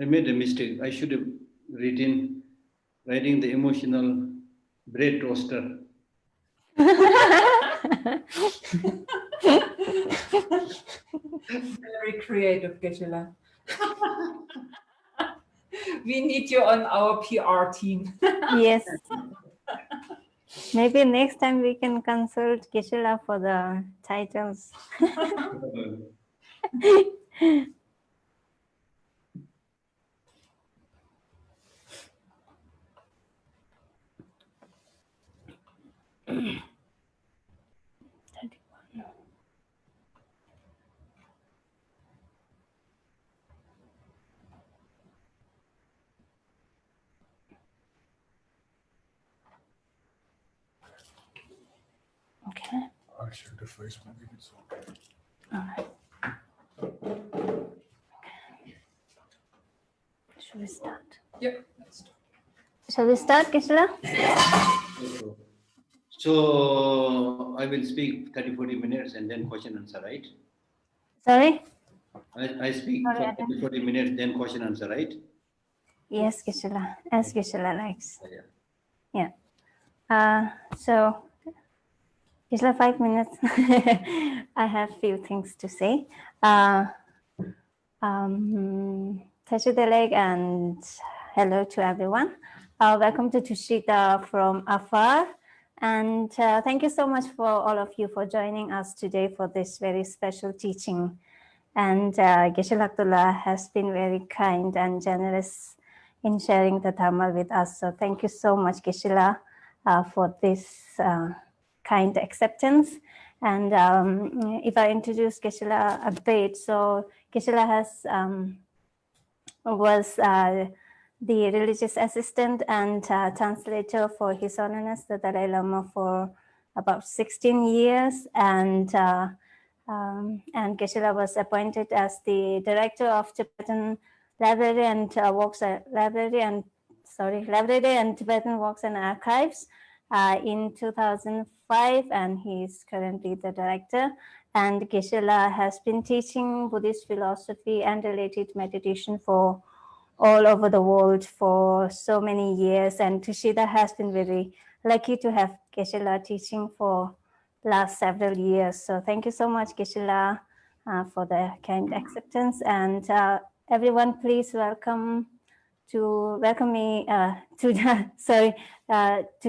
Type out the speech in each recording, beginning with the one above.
I made a mistake. I should have writing the emotional bread toaster. Very creative, Geshe. We need you on our PR team. Yes. Maybe next time we can consult Geshe for the titles. Okay. I'll share the Facebook if it's okay. All right. Should we start? Yep, let's start. Shall we start, Geshe? So I will speak 30-40 minutes and then question answer, right? Sorry? I speak for 30-40 minutes, then question answer, right? Yes, Geshe, as Geshe likes. Yeah. So, Geshe, 5 minutes. I have few things to say. Tushita and hello to everyone. Welcome to Tushita from afar. And thank you so much for all of you for joining us today for this very special teaching. And Geshe Lhakdor has been very kind and generous in sharing the Dharma with us. So thank you so much, Geshe, for this kind acceptance. And if I introduce Geshe a bit, so Geshe was the religious assistant and translator for His Holiness the Dalai Lama for about 16 years. And Geshe was appointed as the director of Tibetan Library and Library and Tibetan Works and Archives in 2005, and he is currently the director. And Geshe has been teaching Buddhist philosophy and related meditation for all over the world for so many years. And Tushita has been very lucky to have Geshe teaching for last several years. So thank you so much, Geshe, for the kind acceptance. And everyone, please welcome me to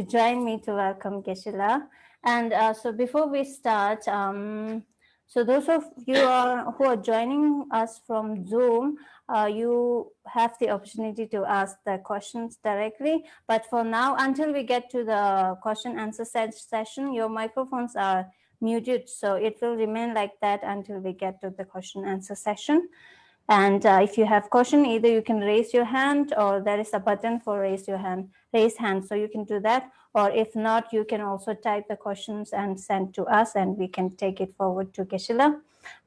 join me to welcome Geshe. And so before we start, so those of you who are joining us from Zoom, you have the opportunity to ask the questions directly. But for now, until we get to the question answer session, your microphones are muted. So it will remain like that until we get to the question answer session. And if you have question, either you can raise your hand, or there is a button for raise hand. So you can do that. Or if not, you can also type the questions and send to us, and we can take it forward to Geshe.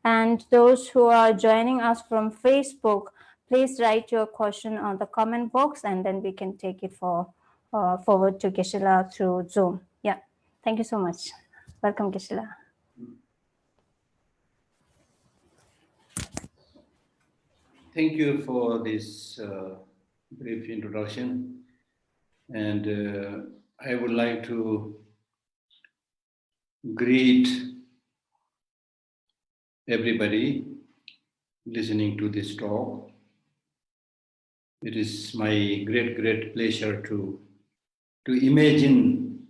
And those who are joining us from Facebook, please write your question on the comment box, and then we can take it forward to Geshe through Zoom. Yeah, thank you so much. Welcome, Geshe. Thank you for this brief introduction. And I would like to greet everybody listening to this talk. It is my great pleasure to imagine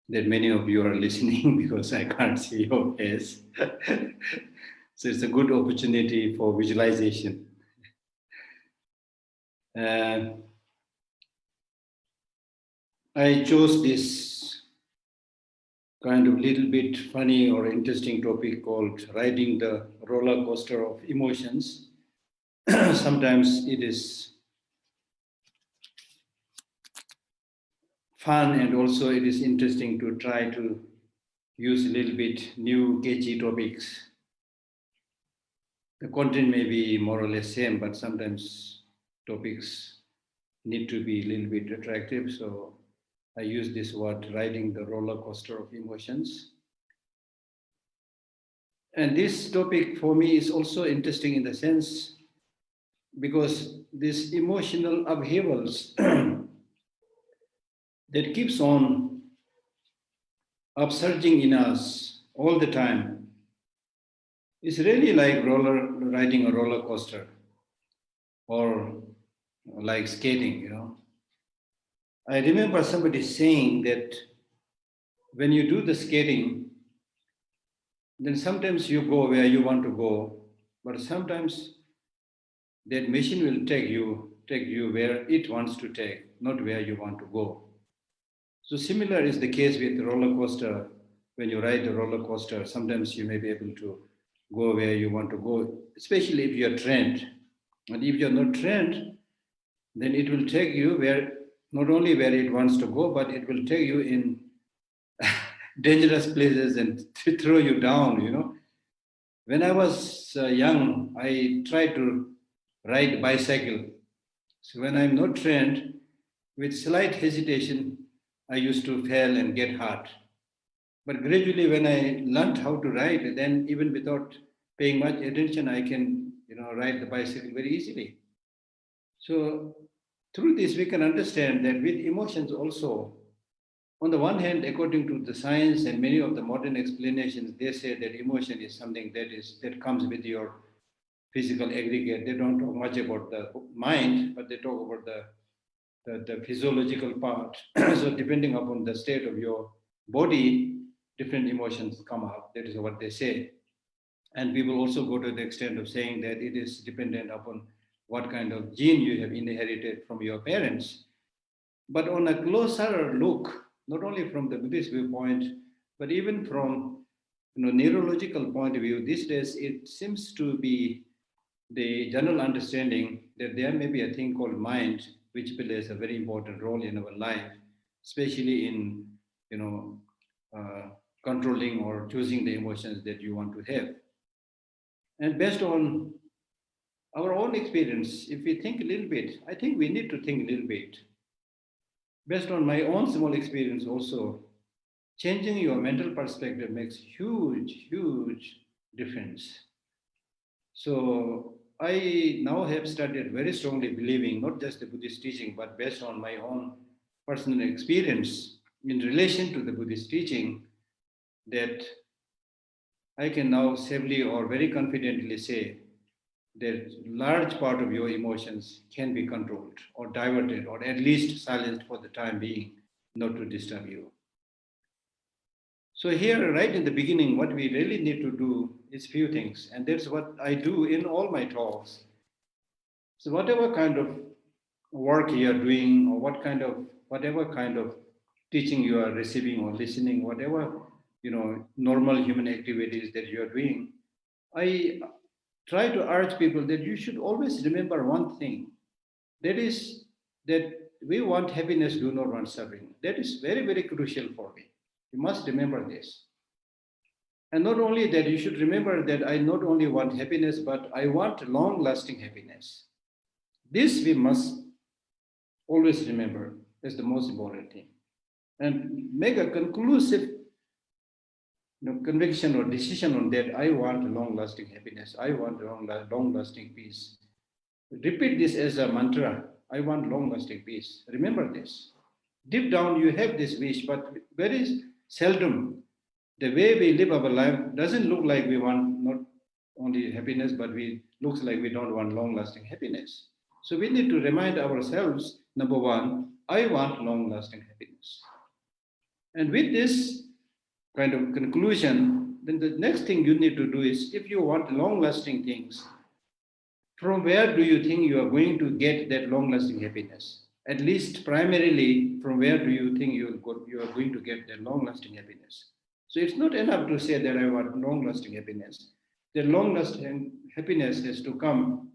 that many of you are listening because I can't see your face. So it's a good opportunity for visualization. I chose this kind of little bit funny or interesting topic called riding the roller coaster of emotions. Sometimes it is fun, and also it is interesting to try to use a little bit new catchy topics. The content may be more or less same, but sometimes topics need to be a little bit attractive. So I use this word, riding the roller coaster of emotions. And this topic for me is also interesting in the sense because these emotional upheavals that keeps on upsurging in us all the time is really like riding a roller coaster or like skating, you know. I remember somebody saying that when you do the skating, then sometimes you go where you want to go, but sometimes that machine will take you where it wants to take, not where you want to go. So similar is the case with the roller coaster. When you ride the roller coaster, sometimes you may be able to go where you want to go, especially if you're trained. And if you're not trained, then it will take you where, not only where it wants to go, but it will take you in dangerous places and to throw you down, you know. When I was young, I tried to ride bicycle. So when I'm not trained, with slight hesitation, I used to fail and get hurt. But gradually, when I learned how to ride, then even without paying much attention, I can, you know, ride the bicycle very easily. So through this, we can understand that with emotions also, on the one hand, according to the science and many of the modern explanations, they say that emotion is something that comes with your physical aggregate. They don't talk much about the mind, but they talk about the physiological part. So depending upon the state of your body, different emotions come up. That is what they say. And people also go to the extent of saying that it is dependent upon what kind of gene you have inherited from your parents. But on a closer look, not only from the Buddhist viewpoint, but even from, you know, neurological point of view, these days it seems to be the general understanding that there may be a thing called mind, which plays a very important role in our life, especially in, you know, controlling or choosing the emotions that you want to have. And based on our own experience, if we think a little bit, I think we need to think a little bit. Based on my own small experience also, changing your mental perspective makes huge, huge difference. So I now have started very strongly believing, not just the Buddhist teaching, but based on my own personal experience in relation to the Buddhist teaching, that I can now safely or very confidently say that large part of your emotions can be controlled or diverted or at least silenced for the time being, not to disturb you. So here, right in the beginning, what we really need to do is few things, and that's what I do in all my talks. So whatever kind of work you are doing, or whatever kind of teaching you are receiving or listening, whatever, you know, normal human activities that you are doing, I try to urge people that you should always remember one thing. That is that we want happiness, do not want suffering. That is very, very crucial for me. You must remember this. And not only that, you should remember that I not only want happiness, but I want long-lasting happiness. This we must always remember as the most important thing. And make a conclusive, conviction or decision on that. I want long-lasting happiness. I want long-lasting peace. Repeat this as a mantra. I want long-lasting peace. Remember this. Deep down, you have this wish, but very seldom the way we live our life doesn't look like we want not only happiness, but looks like we don't want long-lasting happiness. So we need to remind ourselves, number one, I want long-lasting happiness. And with this kind of conclusion, then the next thing you need to do is, if you want long-lasting things, from where do you think you are going to get that long-lasting happiness? At least primarily, from where do you think you are going to get that long-lasting happiness? So it's not enough to say that I want long-lasting happiness. The long-lasting happiness has to come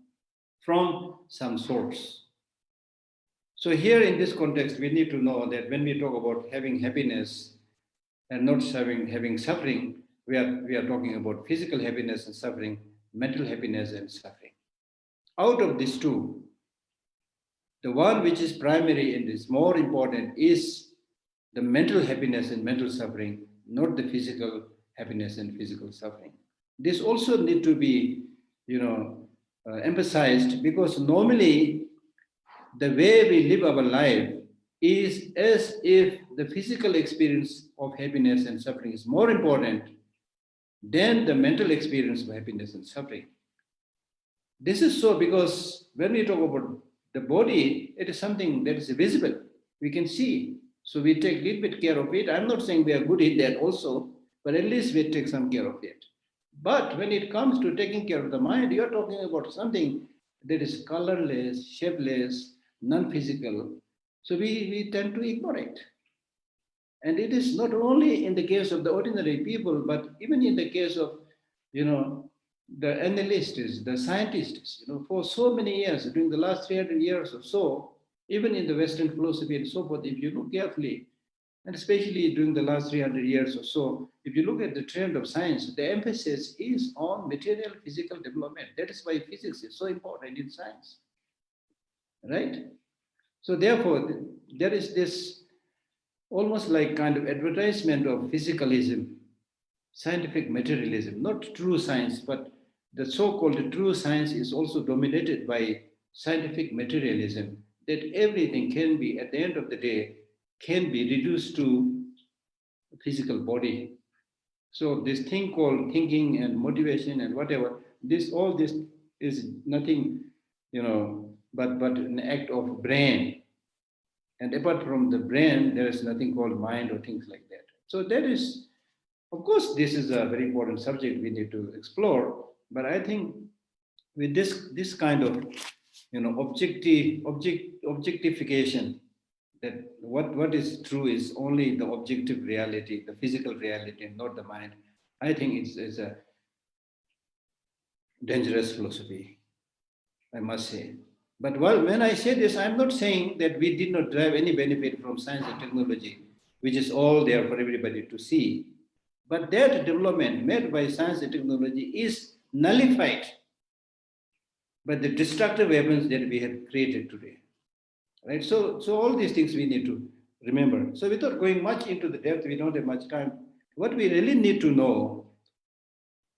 from some source. So here in this context, we need to know that when we talk about having happiness and not having suffering, we are talking about physical happiness and suffering, mental happiness and suffering. Out of these two, the one which is primary and is more important is the mental happiness and mental suffering, not the physical happiness and physical suffering. This also need to be, emphasized, because normally the way we live our life is as if the physical experience of happiness and suffering is more important than the mental experience of happiness and suffering. This is so because when we talk about the body, it is something that is visible. We can see. So we take a little bit care of it. I'm not saying we are good in that also, but at least we take some care of it. But when it comes to taking care of the mind, you're talking about something that is colorless, shapeless, non-physical. So we tend to ignore it. And it is not only in the case of the ordinary people, but even in the case of, the analysts, the scientists, for so many years, during the last 300 years or so, even in the Western philosophy and so forth, if you look carefully, and especially during the last 300 years or so, if you look at the trend of science, the emphasis is on material physical development. That is why physics is so important in science, right? So therefore, there is this almost like kind of advertisement of physicalism, scientific materialism, not true science, but the so-called true science is also dominated by scientific materialism, that everything can be, at the end of the day, can be reduced to physical body. So this thing called thinking and motivation and whatever, all this is nothing, but an act of brain. And apart from the brain, there is nothing called mind or things like that. So that is, of course, this is a very important subject we need to explore. But I think with this kind of, objectification, that what is true is only the objective reality, the physical reality, and not the mind. I think it's a dangerous philosophy, I must say. But when I say this, I'm not saying that we did not derive any benefit from science and technology, which is all there for everybody to see. But that development made by science and technology is nullified by the destructive weapons that we have created today. Right? So all these things we need to remember. So without going much into the depth, we don't have much time. What we really need to know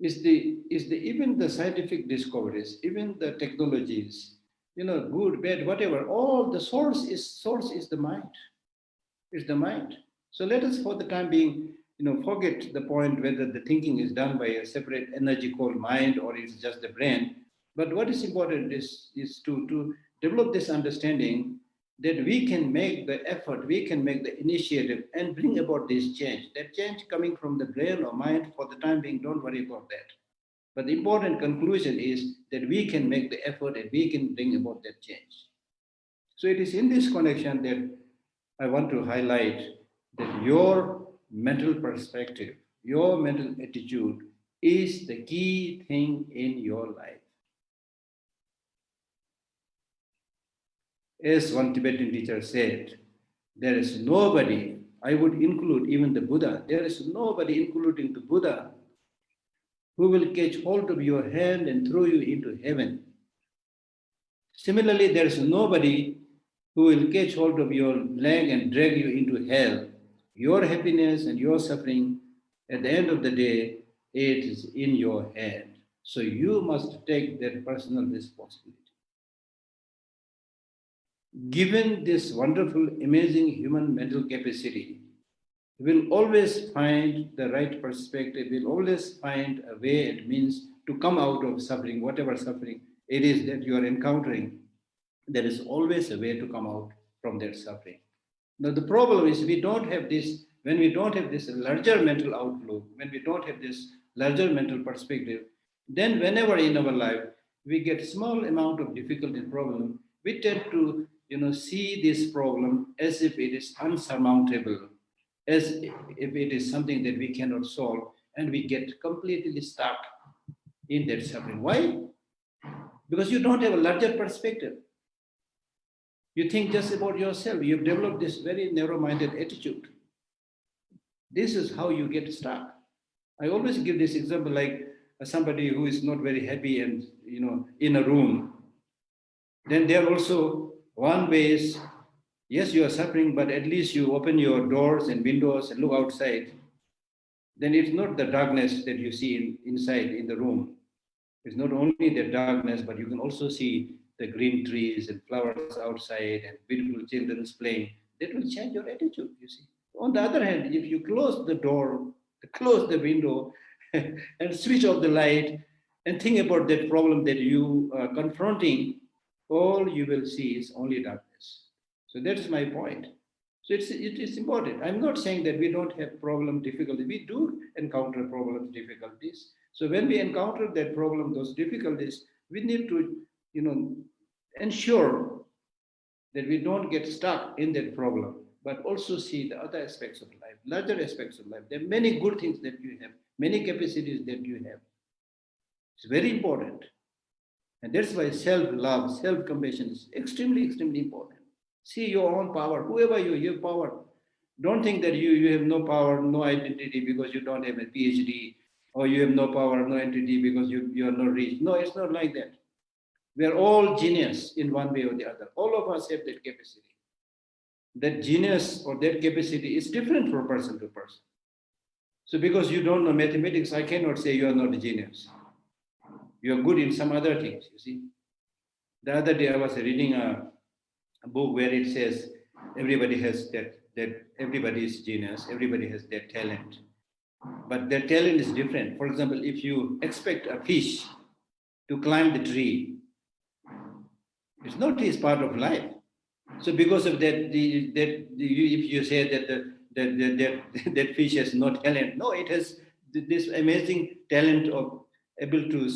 is even the scientific discoveries, even the technologies, good, bad, whatever, all the source is the mind. It's the mind. So let us, for the time being, forget the point whether the thinking is done by a separate energy called mind or it's just the brain. But what is important is to develop this understanding that we can make the effort, we can make the initiative and bring about this change. That change coming from the brain or mind, for the time being, don't worry about that. But the important conclusion is that we can make the effort and we can bring about that change. So it is in this connection that I want to highlight that your mental perspective, your mental attitude is the key thing in your life. As one Tibetan teacher said, there is nobody, I would include even the Buddha, there is nobody, including the Buddha, who will catch hold of your hand and throw you into heaven. Similarly, there is nobody who will catch hold of your leg and drag you into hell. Your happiness and your suffering, at the end of the day, it is in your hand. So you must take that personal responsibility. Given this wonderful, amazing human mental capacity, we will always find the right perspective, we'll always find a way and means to come out of suffering, whatever suffering it is that you are encountering. There is always a way to come out from that suffering. Now the problem is when we don't have this larger mental outlook, when we don't have this larger mental perspective, then whenever in our life we get small amount of difficulty and problem, we tend to see this problem as if it is unsurmountable, as if it is something that we cannot solve, and we get completely stuck in that suffering. Why? Because you don't have a larger perspective. You think just about yourself. You've developed this very narrow-minded attitude. This is how you get stuck. I always give this example like somebody who is not very happy and in a room. Then there also one way is, yes, you are suffering, but at least you open your doors and windows and look outside. Then it's not the darkness that you see inside in the room. It's not only the darkness, but you can also see the green trees and flowers outside and beautiful children's playing. That will change your attitude, you see. On the other hand, if you close the door, close the window, and switch off the light, and think about that problem that you are confronting, all you will see is only darkness. So that is my point. So it is important. I'm not saying that we don't have problem, difficulty. We do encounter problems, difficulties. So when we encounter that problem, those difficulties, we need to, ensure that we don't get stuck in that problem, but also see the other aspects of life, larger aspects of life. There are many good things that you have, many capacities that you have. It's very important. And that's why self-love, self-compassion is extremely, extremely important. See your own power. Whoever you have power. Don't think that you have no power, no identity because you don't have a PhD, or you have no power, no entity because you are not rich. No, it's not like that. We are all genius in one way or the other. All of us have that capacity. That genius or that capacity is different from person to person. So because you don't know mathematics, I cannot say you are not a genius. You are good in some other things, you see. The other day I was reading a book where it says everybody has that everybody is genius, everybody has their talent. But their talent is different. For example, if you expect a fish to climb the tree, it's not his part of life. So because of that, if you say that fish has no talent, no, it has this amazing talent of able to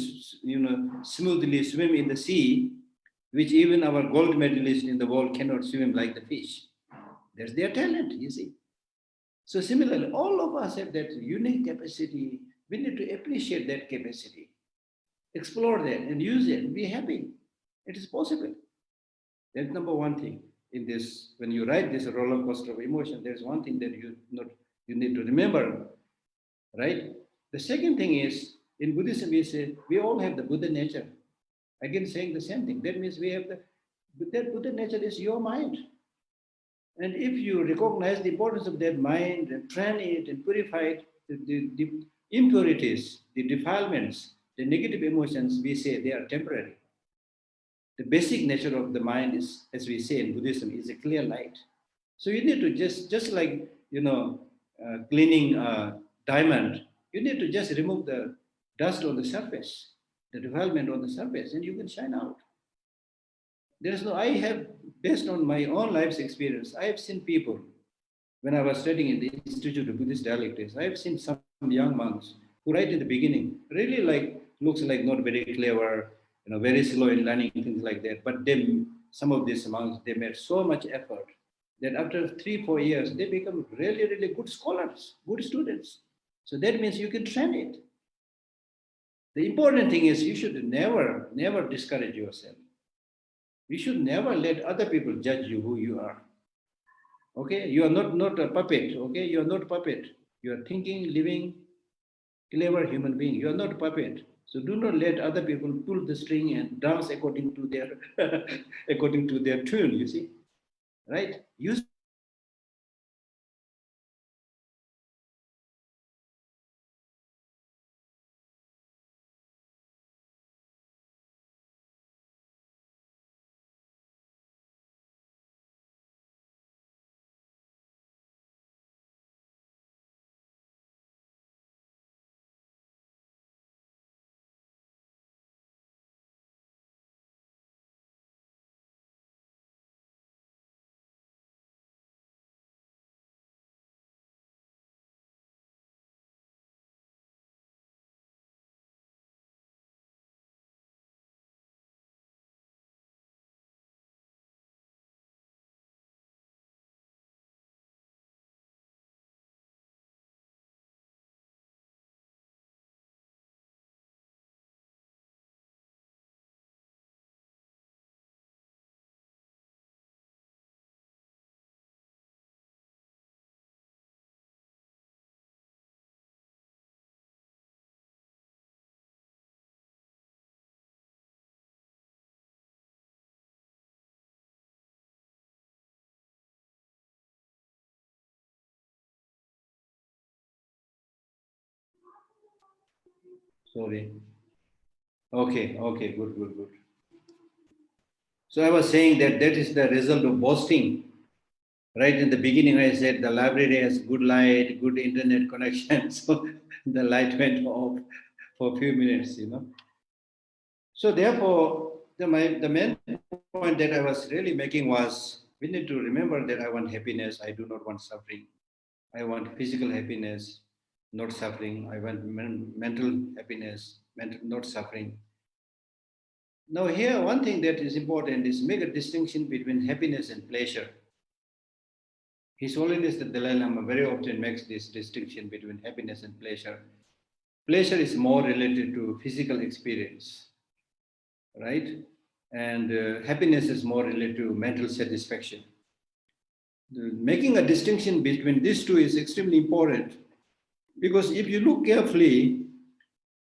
smoothly swim in the sea, which even our gold medalist in the world cannot swim like the fish. That's their talent, you see. So similarly, all of us have that unique capacity. We need to appreciate that capacity, explore that and use it and be happy. It is possible. That's number one thing in this. When you ride this roller coaster of emotion, there's one thing that you need to remember, right? The second thing is, in Buddhism, we say we all have the Buddha nature. Again, saying the same thing. That means we have that Buddha nature is your mind. And if you recognize the importance of that mind and train it and purify it, the impurities, the defilements, the negative emotions, we say they are temporary. The basic nature of the mind is, as we say in Buddhism, is a clear light. So you need to just like, cleaning a diamond, you need to just remove the dust on the surface, the defilement on the surface, and you can shine out. I have, based on my own life's experience, I have seen people, when I was studying in the Institute of Buddhist Dialectics, I have seen some young monks who right in the beginning really looks like not very clever, very slow in learning, things like that. But some of these monks, they made so much effort that after 3-4 years, they become really, really good scholars, good students. So that means you can train it. The important thing is you should never, never discourage yourself. You should never let other people judge you who you are. Okay, you are not a puppet. Okay, you are not a puppet. You are thinking, living, clever human being. You are not a puppet. So do not let other people pull the string and dance according to their according to their tune. You see, right? Use sorry. Okay, okay, good, good, good. So I was saying that that is the result of boasting. Right in the beginning, I said the library has good light, good internet connection. So the light went off for a few minutes, you know. So therefore, the main point that I was really making was we need to remember that I want happiness. I do not want suffering. I want physical happiness, not suffering. I want mental happiness, not suffering. Now here, one thing that is important is make a distinction between happiness and pleasure. His Holiness the Dalai Lama very often makes this distinction between happiness and pleasure. Pleasure is more related to physical experience, right? And happiness is more related to mental satisfaction. Making a distinction between these two is extremely important because if you look carefully,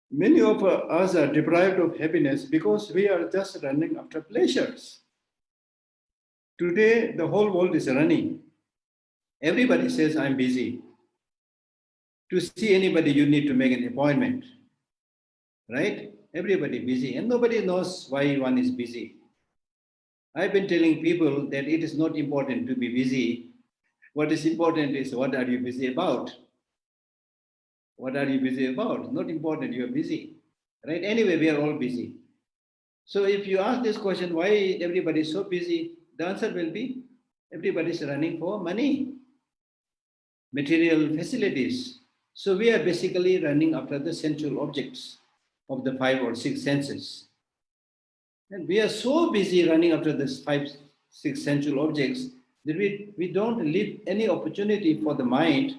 many of us are deprived of happiness because we are just running after pleasures. Today, the whole world is running. Everybody says, I'm busy. To see anybody, you need to make an appointment, right? Everybody busy, and nobody knows why one is busy. I've been telling people that it is not important to be busy. What is important is what are you busy about? What are you busy about? Not important, you're busy, right? Anyway, we are all busy. So if you ask this question, why everybody is so busy? The answer will be everybody is running for money, material facilities. So we are basically running after the sensual objects of the 5 or 6 senses. And we are so busy running after these 5, 6 sensual objects that we don't leave any opportunity for the mind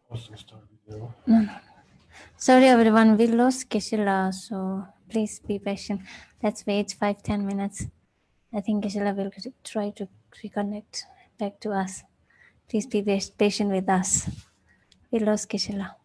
Also start video. Sorry, everyone, we lost Keshila, so please be patient. Let's wait 5-10 minutes. I think Keshila will try to reconnect back to us. Please be patient with us. We lost Keshila.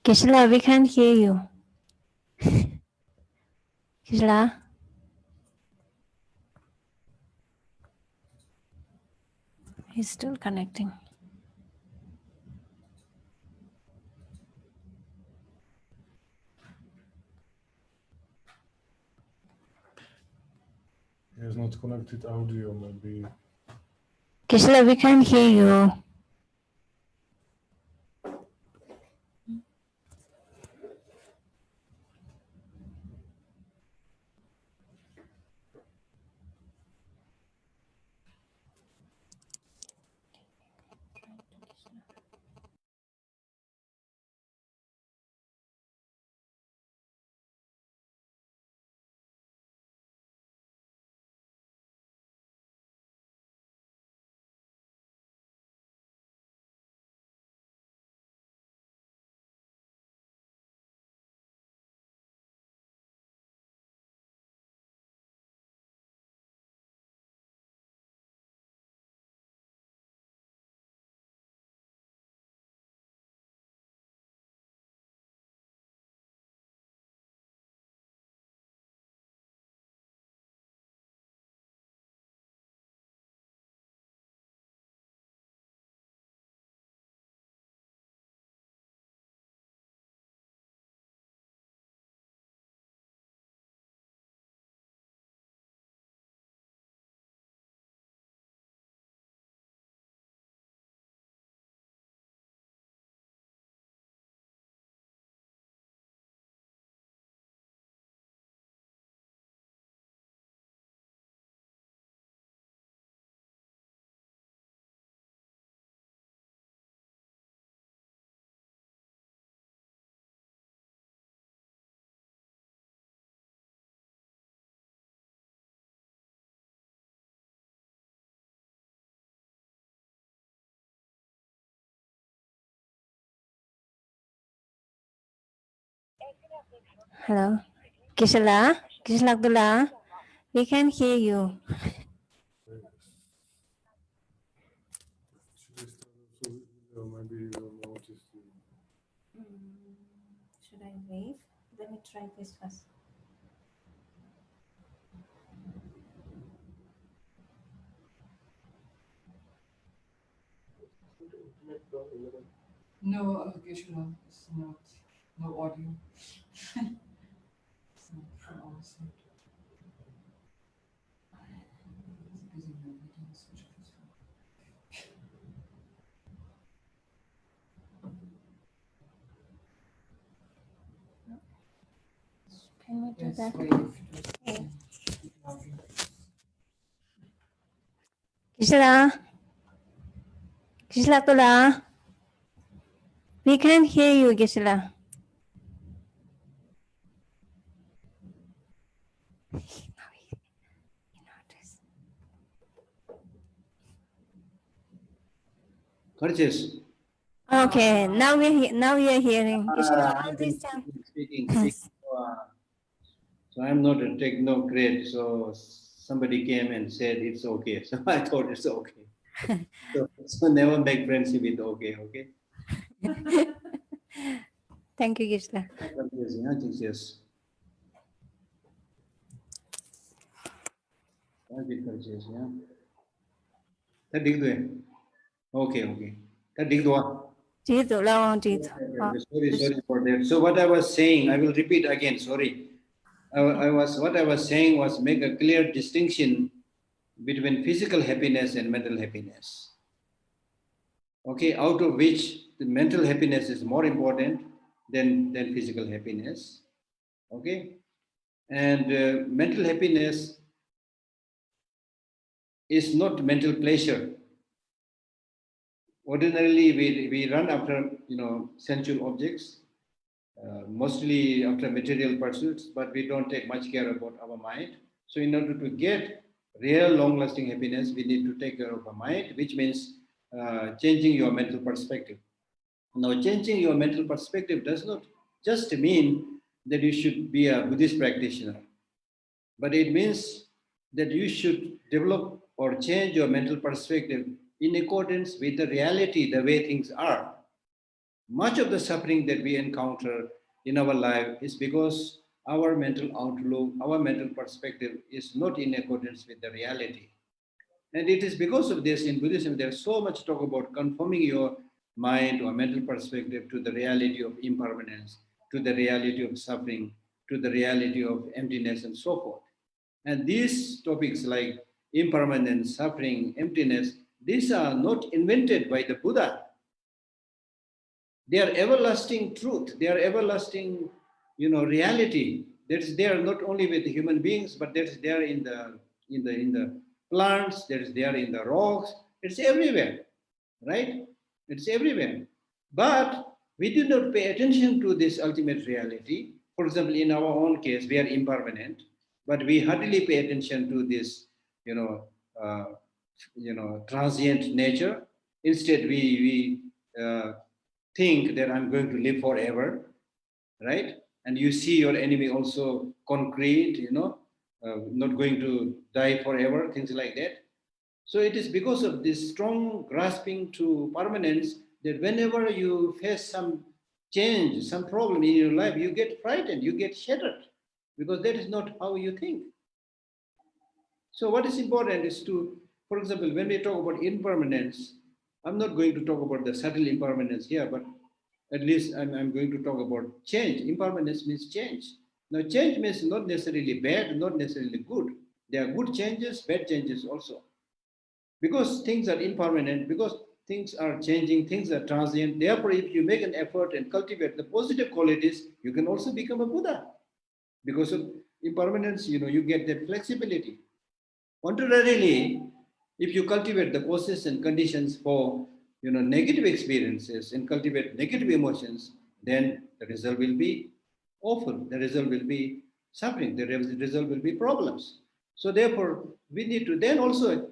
Geshe-la, we can't hear you. Geshe-la? He's still connecting. He has not connected audio, maybe. Geshe-la, we can't hear you. Hello? Geshe-la? Geshe Lhakdor, we can hear you. Should I start also with video? Maybe you will notice. Should I wait? Let me try this first. No, Geshe-la, it's not. No audio. It's not from our side. It's busy now. We didn't switch off his phone. Can we do Yes, that? wait. Geshe-la? Geshe Lhakdor, we can't hear you, Geshe-la. Purchase. Okay, now we are hearing. Geshe-la, all I've this been time. speaking. So I'm not a technocrat. So somebody came and said it's okay. So I thought it's okay. So never make friendship with okay. Okay. Thank you, Geshe-la. Purchase, yeah, Jesus. Purchase, yeah. That dig do. Okay, okay. That dig do. Sorry for that. So what I was saying, I will repeat again. Sorry. What I was saying was make a clear distinction between physical happiness and mental happiness. Okay, out of which the mental happiness is more important than physical happiness. Okay, and mental happiness is not mental pleasure. Ordinarily, we run after sensual objects, mostly after material pursuits, but we don't take much care about our mind. So in order to get real long-lasting happiness, we need to take care of our mind, which means changing your mental perspective. Now, changing your mental perspective does not just mean that you should be a Buddhist practitioner, but it means that you should develop or change your mental perspective in accordance with the reality, the way things are. Much of the suffering that we encounter in our life is because our mental outlook, our mental perspective is not in accordance with the reality. And it is because of this in Buddhism, there's so much talk about conforming your mind or mental perspective to the reality of impermanence, to the reality of suffering, to the reality of emptiness, and so forth. And these topics like impermanence, suffering, emptiness, these are not invented by the Buddha. They are everlasting truth. They are everlasting, reality. That's there not only with the human beings, but that's there in the plants. That's there in the rocks. It's everywhere, right? It's everywhere. But we do not pay attention to this ultimate reality. For example, in our own case, we are impermanent, but we hardly pay attention to this, uh, transient nature. Instead, we think that I'm going to live forever, right? And you see your enemy also concrete, not going to die forever, things like that. So it is because of this strong grasping to permanence that whenever you face some change, some problem in your life, you get frightened, you get shattered, because that is not how you think. So what is important is to, for example, when we talk about impermanence, I'm not going to talk about the subtle impermanence here, but at least I'm going to talk about change. Impermanence means change. Now, change means not necessarily bad, not necessarily good. There are good changes, bad changes also. Because things are impermanent, because things are changing, things are transient. Therefore, if you make an effort and cultivate the positive qualities, you can also become a Buddha. Because of impermanence, you get that flexibility. Contrarily, if you cultivate the causes and conditions for negative experiences and cultivate negative emotions, then the result will be awful. The result will be suffering. The result will be problems. So therefore, we need to then also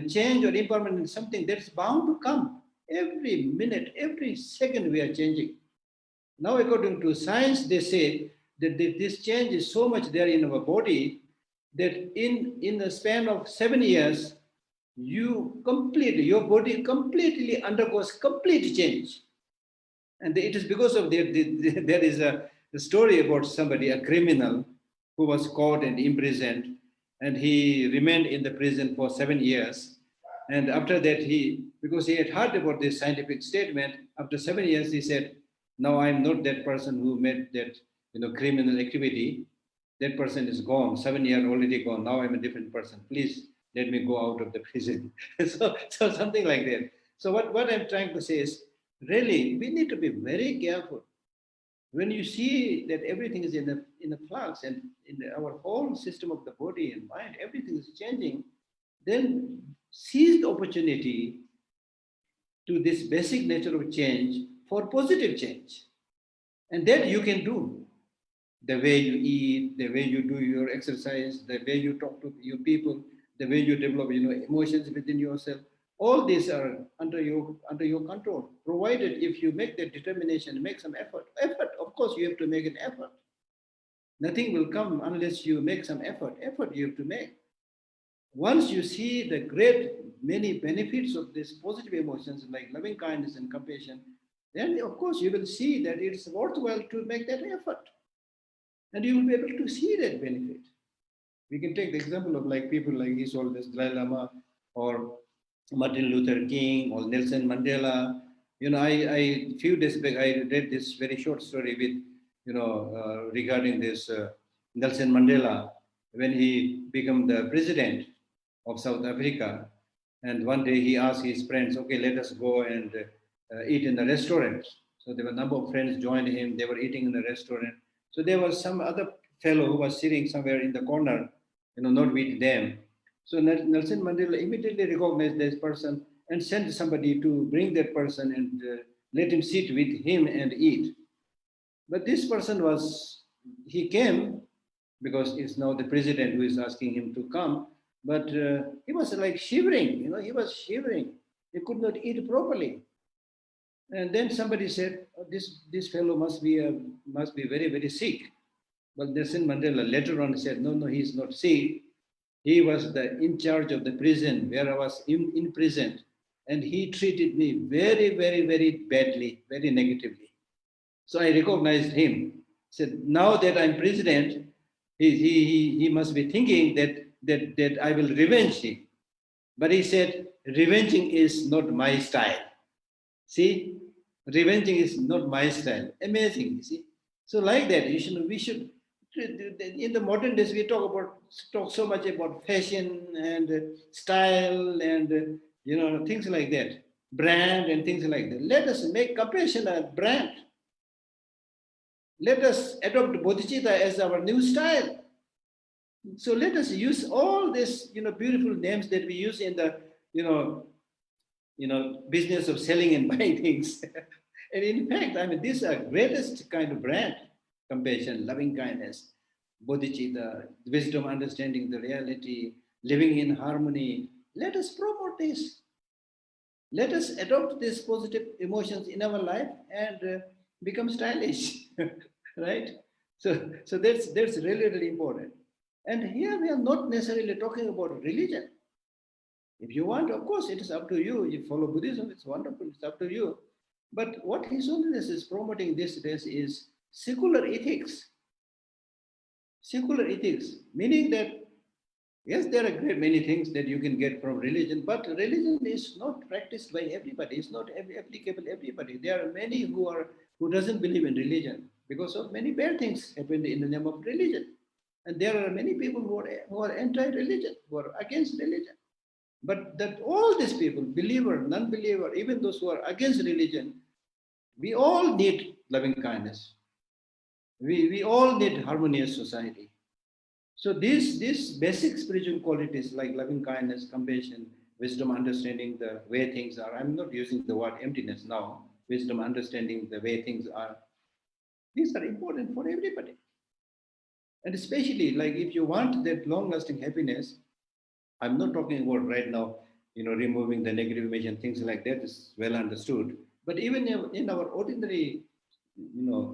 change or impermanence, something that's bound to come. Every minute, every second we are changing. Now, according to science, they say that this change is so much there in our body that in the span of 7 years, your body completely undergoes complete change. And it is because of there is a story about somebody, a criminal, who was caught and imprisoned, and he remained in the prison for 7 years. And after that, because he had heard about this scientific statement, after 7 years, he said, now I'm not that person who made that criminal activity. That person is gone. 7 years already gone. Now I'm a different person. Please let me go out of the prison. so something like that. So what I'm trying to say is, really, we need to be very careful. When you see that everything is in a flux and our whole system of the body and mind, everything is changing, then seize the opportunity to this basic nature of change for positive change. And that you can do. The way you eat, the way you do your exercise, the way you talk to your people, the way you develop emotions within yourself, all these are under your control, provided if you make that determination, make some effort. Of course, you have to make an effort. Nothing will come unless you make some effort. Effort you have to make. Once you see the great many benefits of these positive emotions like loving kindness and compassion, then of course you will see that it's worthwhile to make that effort. And you will be able to see that benefit. We can take the example of people like His Holiness Dalai Lama or Martin Luther King or Nelson Mandela. I few days back I read this very short story with regarding this Nelson Mandela when he became the president of South Africa. And one day he asked his friends, okay, let us go and eat in the restaurant. So there were a number of friends joined him. They were eating in the restaurant. So there was some other fellow who was sitting somewhere in the corner, not with them. So Nelson Mandela immediately recognized this person and sent somebody to bring that person and let him sit with him and eat. But this person he came because it's now the president who is asking him to come. But he was like shivering, he was shivering. He could not eat properly. And then somebody said, oh, this fellow must be very, very sick. But Nelson Mandela later on said, no, he's not sick. He was in charge of the prison where I was imprisoned. and he treated me very, very, very badly, very negatively. So I recognized him. Said, now that I'm president, he must be thinking that I will revenge him. But he said, revenging is not my style. See, revenging is not my style. Amazing, you see. So like that, we should, in the modern days, we talk so much about fashion and style and things like that, brand and things like that. Let us make compassion a brand. Let us adopt bodhicitta as our new style. So let us use all these, beautiful names that we use in the, business of selling and buying things. And in fact, these are greatest kind of brand: compassion, loving kindness, bodhicitta, wisdom, understanding the reality, living in harmony. Let us promote this. Let us adopt these positive emotions in our life and become stylish, right? So that's really, really important. And here we are not necessarily talking about religion. If you want, of course, it is up to you. You follow Buddhism, it's wonderful, it's up to you. But what His Holiness is promoting these days is secular ethics. Secular ethics, meaning that, yes, there are great many things that you can get from religion, but religion is not practiced by everybody. It's not applicable to everybody. There are many who doesn't believe in religion because of many bad things happened in the name of religion. And there are many people who are anti-religion, who are against religion. But that all these people, believer, non-believer, even those who are against religion, we all need loving kindness. We all need harmonious society. So these basic spiritual qualities like loving kindness, compassion, wisdom, understanding the way things are. I'm not using the word emptiness now. Wisdom, understanding the way things are. These are important for everybody. And especially like if you want that long-lasting happiness, I'm not talking about right now, removing the negative image and things like that is well understood. But even in our ordinary,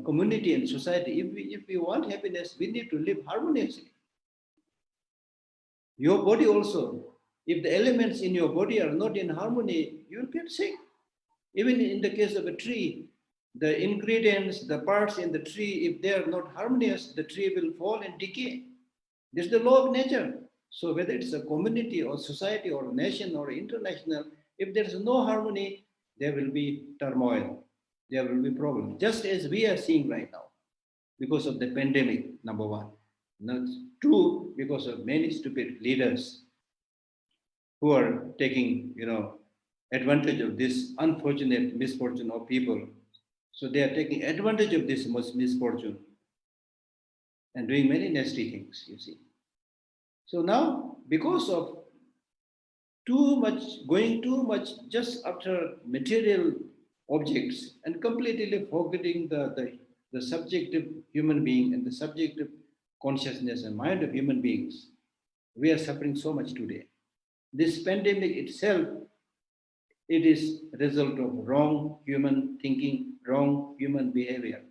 community and society, if we want happiness, we need to live harmoniously. Your body also, if the elements in your body are not in harmony, you will get sick. Even in the case of a tree, the ingredients, the parts in the tree, if they are not harmonious, the tree will fall and decay. This is the law of nature. So whether it's a community or society or nation or international, if there is no harmony, there will be turmoil. There will be problems, just as we are seeing right now because of the pandemic, number one. Number two, because of many stupid leaders who are taking, advantage of this unfortunate misfortune of people. So they are taking advantage of this misfortune and doing many nasty things, you see. So now, because of going too much just after material objects and completely forgetting the subjective human being and the subjective consciousness and mind of human beings, we are suffering so much today. This pandemic itself, it is a result of wrong human thinking, wrong human behavior.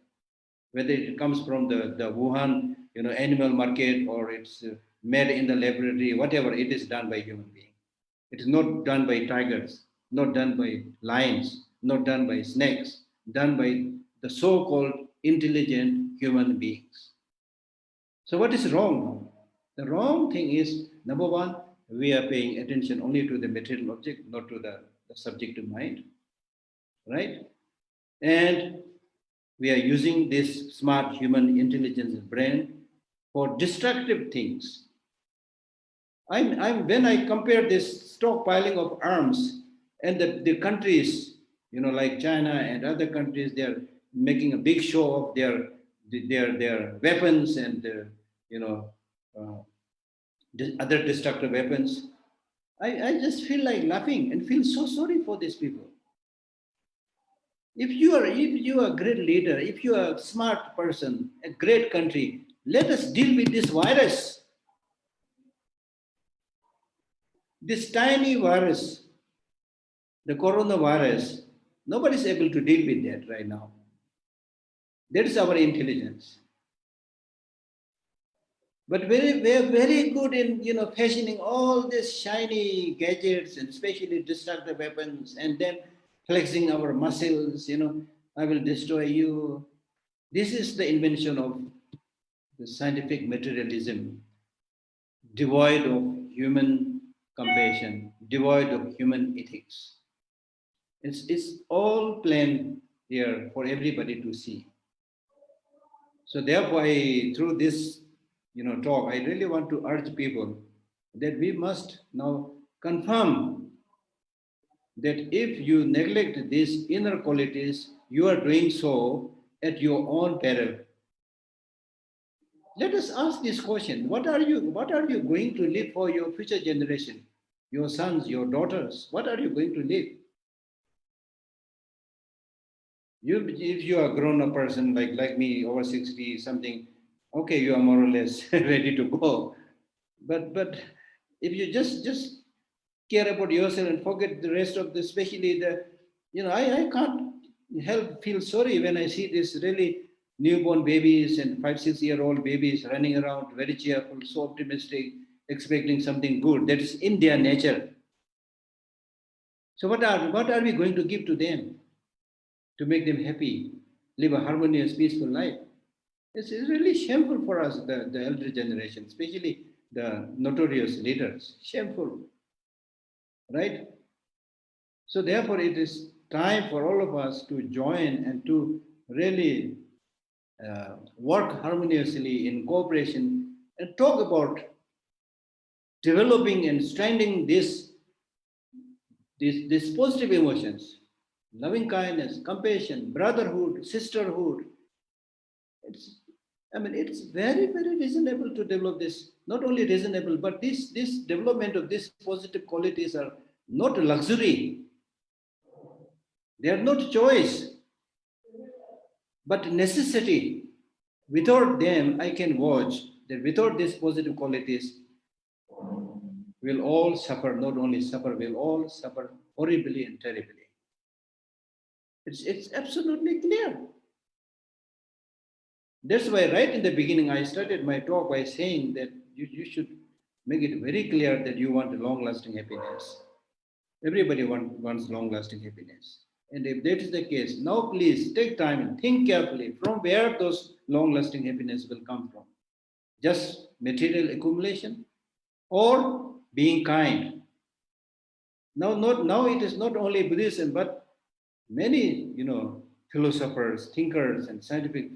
Whether it comes from the Wuhan, animal market, or it's made in the laboratory, whatever, it is done by human being. It is not done by tigers, not done by lions, not done by snakes, done by the so-called intelligent human beings. So what is wrong? The wrong thing is, number one, we are paying attention only to the material object, not to the subjective mind, right? And we are using this smart human intelligence brain for destructive things. When I compare this stockpiling of arms and the countries, like China and other countries, they are making a big show of their weapons and other destructive weapons. I just feel like laughing and feel so sorry for these people. If you are a great leader, if you are a smart person, a great country, let us deal with this virus. This tiny virus, the coronavirus, nobody is able to deal with that right now. That is our intelligence. But we're very good in, fashioning all these shiny gadgets and especially destructive weapons and then flexing our muscles, I will destroy you. This is the invention of the scientific materialism, devoid of human compassion, devoid of human ethics. It's all plain here for everybody to see. So therefore, through this, talk, I really want to urge people that we must now confirm that if you neglect these inner qualities, you are doing so at your own peril. Let us ask this question: What are you going to leave for your future generation, your sons, your daughters? What are you going to leave? If you are a grown-up person like me, over 60 something, okay, you are more or less ready to go. But if you just care about yourself and forget the rest of the, especially the, I can't help feel sorry when I see this really newborn babies and 5-6-year-old babies running around very cheerful, so optimistic, expecting something good. That is in their nature. So what are we going to give to them to make them happy, live a harmonious, peaceful life? It's really shameful for us, the elder generation, especially the notorious leaders. Shameful, right? So therefore, it is time for all of us to join and to really work harmoniously in cooperation and talk about developing and strengthening these positive emotions, loving kindness, compassion, brotherhood, sisterhood. It's very, very reasonable to develop this. Not only reasonable, but this development of these positive qualities are not a luxury. They are not choice, but necessity. Without them, I can watch that without these positive qualities, we'll all suffer, not only suffer, we'll all suffer horribly and terribly. It's absolutely clear. That's why right in the beginning, I started my talk by saying that you should make it very clear that you want a long-lasting happiness. Everybody wants long-lasting happiness. And if that is the case, now please take time and think carefully from where those long-lasting happiness will come from. Just material accumulation or being kind. Now it is not only Buddhism, but many, philosophers, thinkers, and scientific,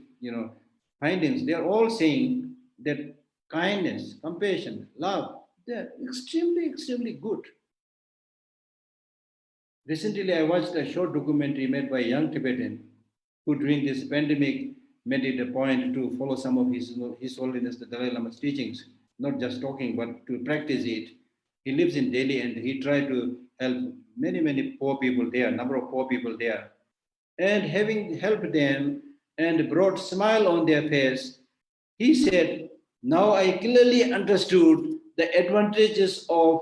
findings, they are all saying that kindness, compassion, love, they're extremely, extremely good. Recently, I watched a short documentary made by a young Tibetan who during this pandemic made it a point to follow some of His Holiness the Dalai Lama's teachings, not just talking, but to practice it. He lives in Delhi and he tried to help many, many poor people there, number of poor people there. And having helped them and brought smile on their face, he said, now I clearly understood the advantages of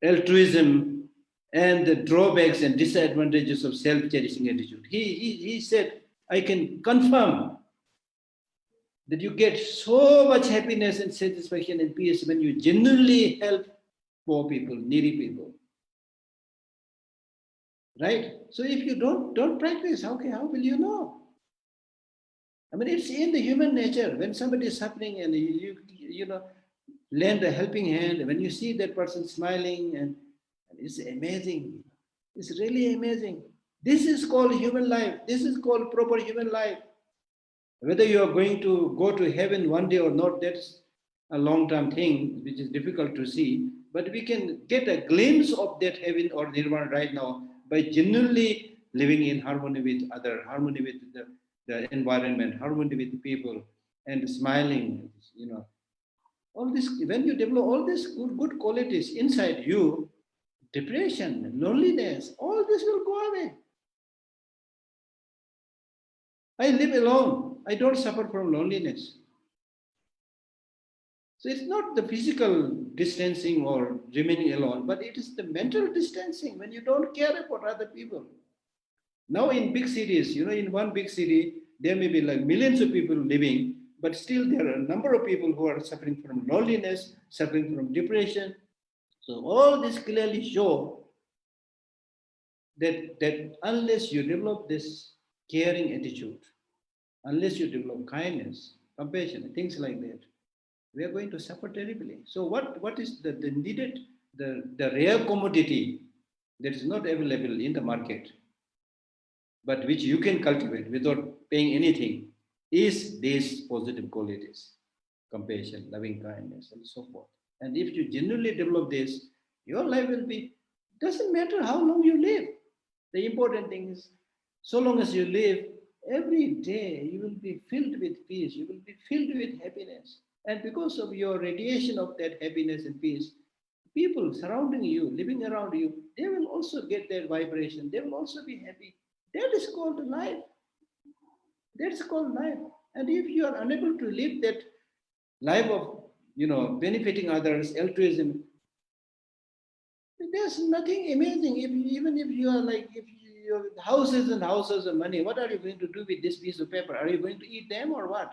altruism and the drawbacks and disadvantages of self-cherishing attitude. He said, I can confirm that you get so much happiness and satisfaction and peace when you genuinely help poor people, needy people. Right? So if you don't practice, how will you know? It's in the human nature. When somebody is suffering and you lend a helping hand, when you see that person smiling, and it's amazing. It's really amazing. This is called human life. This is called proper human life. Whether you are going to go to heaven one day or not, that's a long-term thing, which is difficult to see. But we can get a glimpse of that heaven or nirvana right now by genuinely living in harmony with others, harmony with the environment, harmony with people, and smiling. All this, when you develop all these good qualities inside you, depression, loneliness, all this will go away. I live alone. I don't suffer from loneliness. So it's not the physical distancing or remaining alone, but it is the mental distancing when you don't care about other people. Now in big cities, in one big city, there may be like millions of people living, But still, there are a number of people who are suffering from loneliness, suffering from depression. So all this clearly show that unless you develop this caring attitude, unless you develop kindness, compassion, things like that, we are going to suffer terribly. So what is the needed, the rare commodity that is not available in the market, but which you can cultivate without paying anything, is these positive qualities, compassion, loving kindness, and so forth. And if you genuinely develop this, your life will be, doesn't matter how long you live. The important thing is, so long as you live, every day you will be filled with peace, you will be filled with happiness. And because of your radiation of that happiness and peace, people surrounding you, living around you, they will also get that vibration. They will also be happy. That is called life. That's called life. And if you are unable to live that life of, benefiting others, altruism, there's nothing amazing. Even if you are like, if you have houses and houses of money, what are you going to do with this piece of paper? Are you going to eat them or what?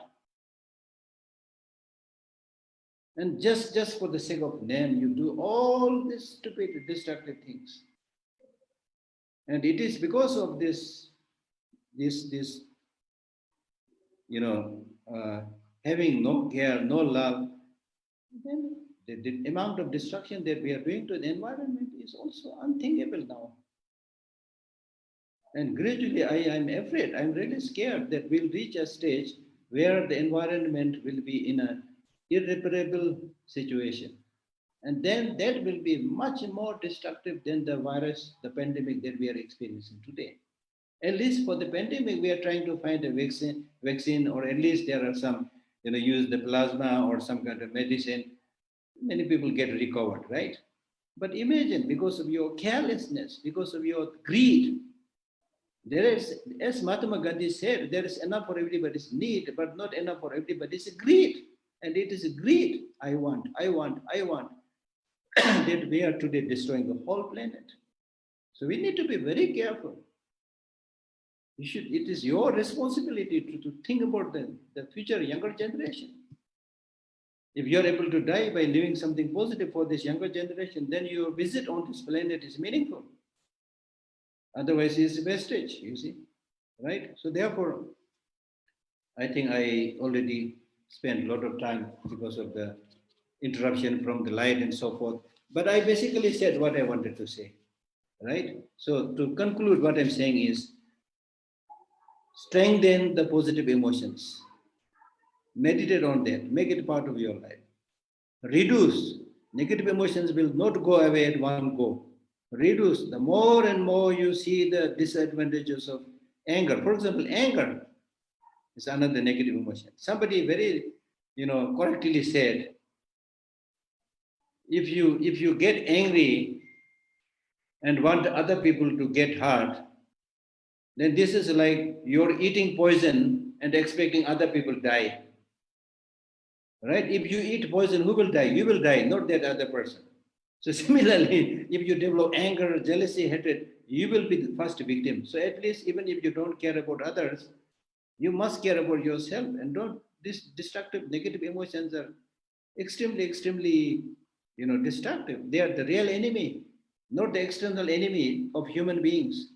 And just for the sake of name, you do all these stupid, destructive things. And it is because of this, having no care, no love, then the amount of destruction that we are doing to the environment is also unthinkable now. And gradually, I'm afraid, I'm really scared that we'll reach a stage where the environment will be in an irreparable situation. And then that will be much more destructive than the virus, the pandemic that we are experiencing today. At least for the pandemic, we are trying to find a vaccine, or at least there are some, use the plasma or some kind of medicine. Many people get recovered, right? But imagine, because of your carelessness, because of your greed, there is, as Mahatma Gandhi said, there is enough for everybody's need, but not enough for everybody's greed. And it is greed. I want. That we are today destroying the whole planet. So we need to be very careful. It is your responsibility to think about the future younger generation. If you are able to die by living something positive for this younger generation, then your visit on this planet is meaningful. Otherwise, it's wastage, you see, right? So therefore, I think I already spent a lot of time because of the interruption from the light and so forth. But I basically said what I wanted to say, right? So to conclude, what I'm saying is, strengthen the positive emotions. Meditate on that. Make it part of your life. Reduce. Negative emotions will not go away at one go. Reduce. The more and more you see the disadvantages of anger. For example, anger is another negative emotion. Somebody very, correctly said, if you get angry and want other people to get hurt, then this is like you're eating poison and expecting other people die. Right? If you eat poison, who will die? You will die, not that other person. So similarly, if you develop anger, jealousy, hatred, you will be the first victim. So at least even if you don't care about others, you must care about yourself, and don't, these destructive negative emotions are extremely, extremely, destructive. They are the real enemy, not the external enemy of human beings.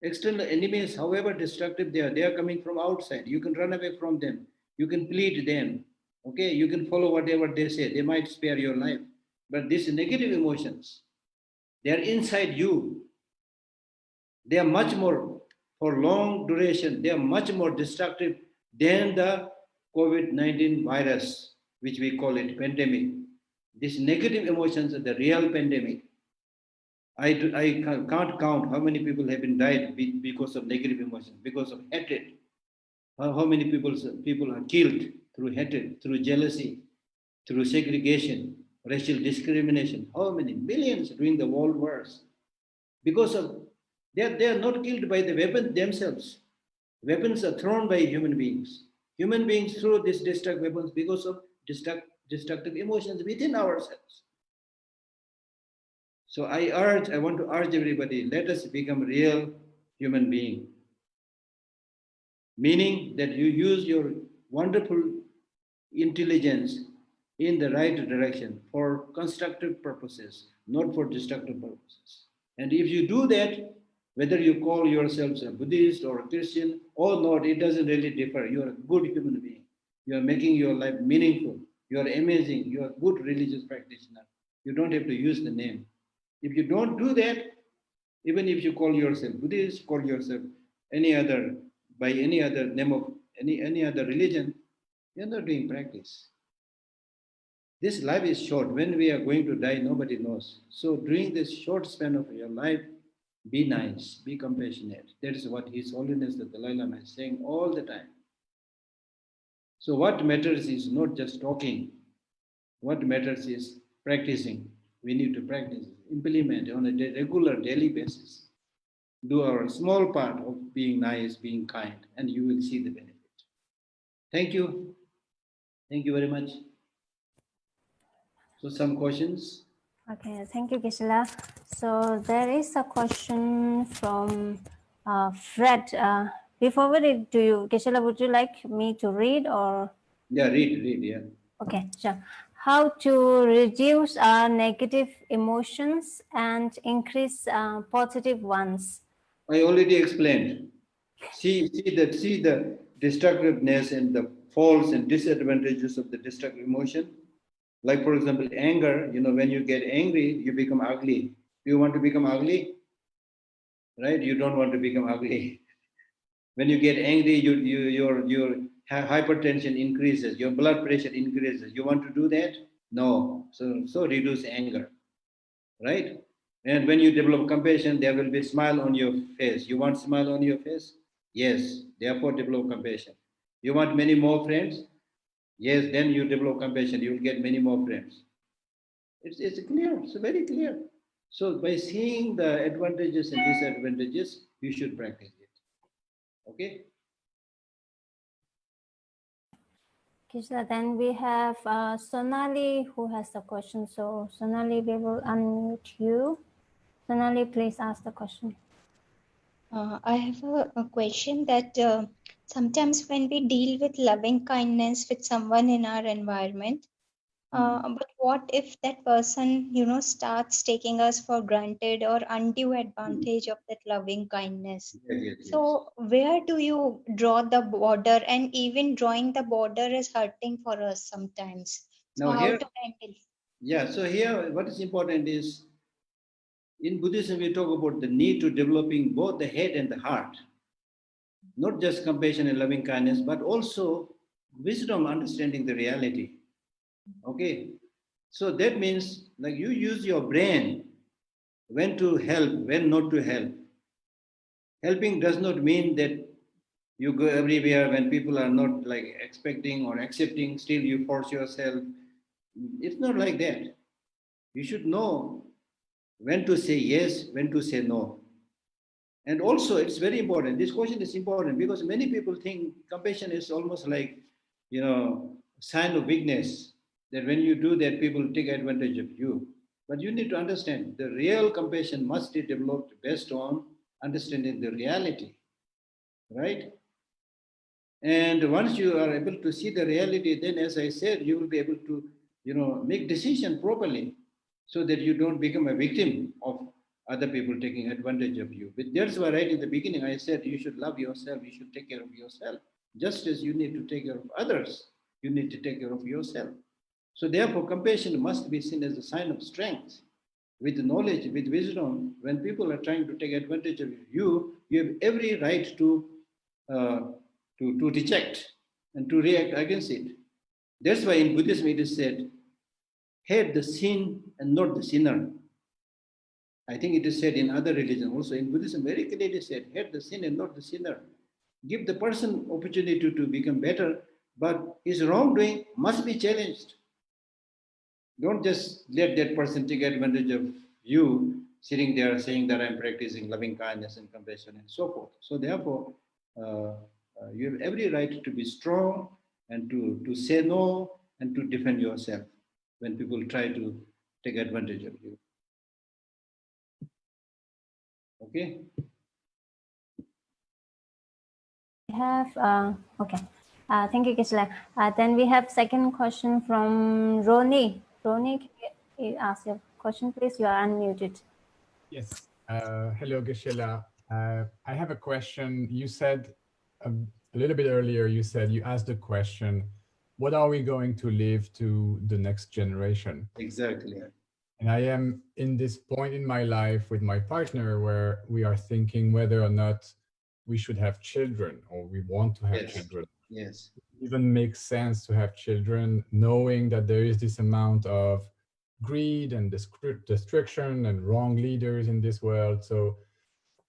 External enemies, however destructive they are coming from outside. You can run away from them. You can plead them. Okay, you can follow whatever they say. They might spare your life. But these negative emotions, they are inside you. They are much more, for long duration, they are much more destructive than the COVID-19 virus, which we call it pandemic. These negative emotions are the real pandemic. I can't count how many people have been died because of negative emotions, because of hatred. How many people are killed through hatred, through jealousy, through segregation, racial discrimination. How many? Millions during the world wars. Because of, they are not killed by the weapons themselves. Weapons are thrown by human beings. Human beings throw these destructive weapons because of destructive emotions within ourselves. So I want to urge everybody, let us become real human being. Meaning that you use your wonderful intelligence in the right direction for constructive purposes, not for destructive purposes. And if you do that, whether you call yourselves a Buddhist or a Christian or not, it doesn't really differ. You are a good human being. You are making your life meaningful. You are amazing. You are a good religious practitioner. You don't have to use the name. If you don't do that, even if you call yourself Buddhist, call yourself any other by any other name of any other religion, you're not doing practice. This life is short. When we are going to die, nobody knows. So during this short span of your life, be nice, be compassionate. That is what His Holiness the Dalai Lama is saying all the time. So what matters is not just talking. What matters is practicing. We need to practice, implement on a regular daily basis. Do our small part of being nice, being kind, and you will see the benefit. Thank you. Thank you very much. So some questions? Okay, thank you, Geshe-la. So there is a question from Fred. Before we read to you, Geshe-la, would you like me to read or? Yeah, read, yeah. Okay, sure. How to reduce our negative emotions and increase positive ones? I already explained. See the destructiveness and the faults and disadvantages of the destructive emotion. Like for example, anger. When you get angry, you become ugly. Do you want to become ugly? Right? You don't want to become ugly. When you get angry, your hypertension increases, your blood pressure increases. You want to do that? No. So reduce anger, right? And when you develop compassion, there will be a smile on your face. You want smile on your face? Yes. Therefore, develop compassion. You want many more friends? Yes. Then you develop compassion. You will get many more friends. It's clear. It's very clear. So by seeing the advantages and disadvantages, you should practice it. Okay. Geshe-la, then we have Sonali who has the question. So Sonali, we will unmute you. Sonali, please ask the question. I have a question that sometimes when we deal with loving kindness with someone in our environment, but what if that person, starts taking us for granted or undue advantage of that loving kindness? Yes. So where do you draw the border? And even drawing the border is hurting for us sometimes. So Now how here, to handle? yeah. So here, what is important is in Buddhism we talk about the need to developing both the head and the heart, not just compassion and loving kindness, but also wisdom, understanding the reality. Okay, so that means like you use your brain when to help, when not to help. Helping does not mean that you go everywhere when people are not like expecting or accepting, still you force yourself. It's not like that. You should know when to say yes, when to say no. And also, it's very important. This question is important because many people think compassion is almost like, sign of weakness. That when you do that, people take advantage of you. But you need to understand the real compassion must be developed based on understanding the reality, right? And once you are able to see the reality, then as I said, you will be able to, make decision properly so that you don't become a victim of other people taking advantage of you. But that's why right in the beginning I said you should love yourself, you should take care of yourself. Just as you need to take care of others, you need to take care of yourself. So therefore, compassion must be seen as a sign of strength. With knowledge, with wisdom, when people are trying to take advantage of you, you have every right uh, to reject and to react against it. That's why in Buddhism it is said, hate the sin and not the sinner. I think it is said in other religions also. In Buddhism, very clearly said, hate the sin and not the sinner. Give the person opportunity to become better, but his wrongdoing must be challenged. Don't just let that person take advantage of you sitting there saying that I'm practicing loving kindness and compassion and so forth. So therefore, you have every right to be strong and to say no and to defend yourself when people try to take advantage of you. Okay? We have, okay. Thank you, Geshe. Then we have second question from Roni. Roni, can you ask your question, please? You are unmuted. Yes. Hello, Geshe. I have a question. You said a little bit earlier, you said you asked the question, what are we going to leave to the next generation? Exactly. And I am in this point in my life with my partner where we are thinking whether or not we should have children or we want to have children. Yes. It even makes sense to have children, knowing that there is this amount of greed and destruction and wrong leaders in this world. So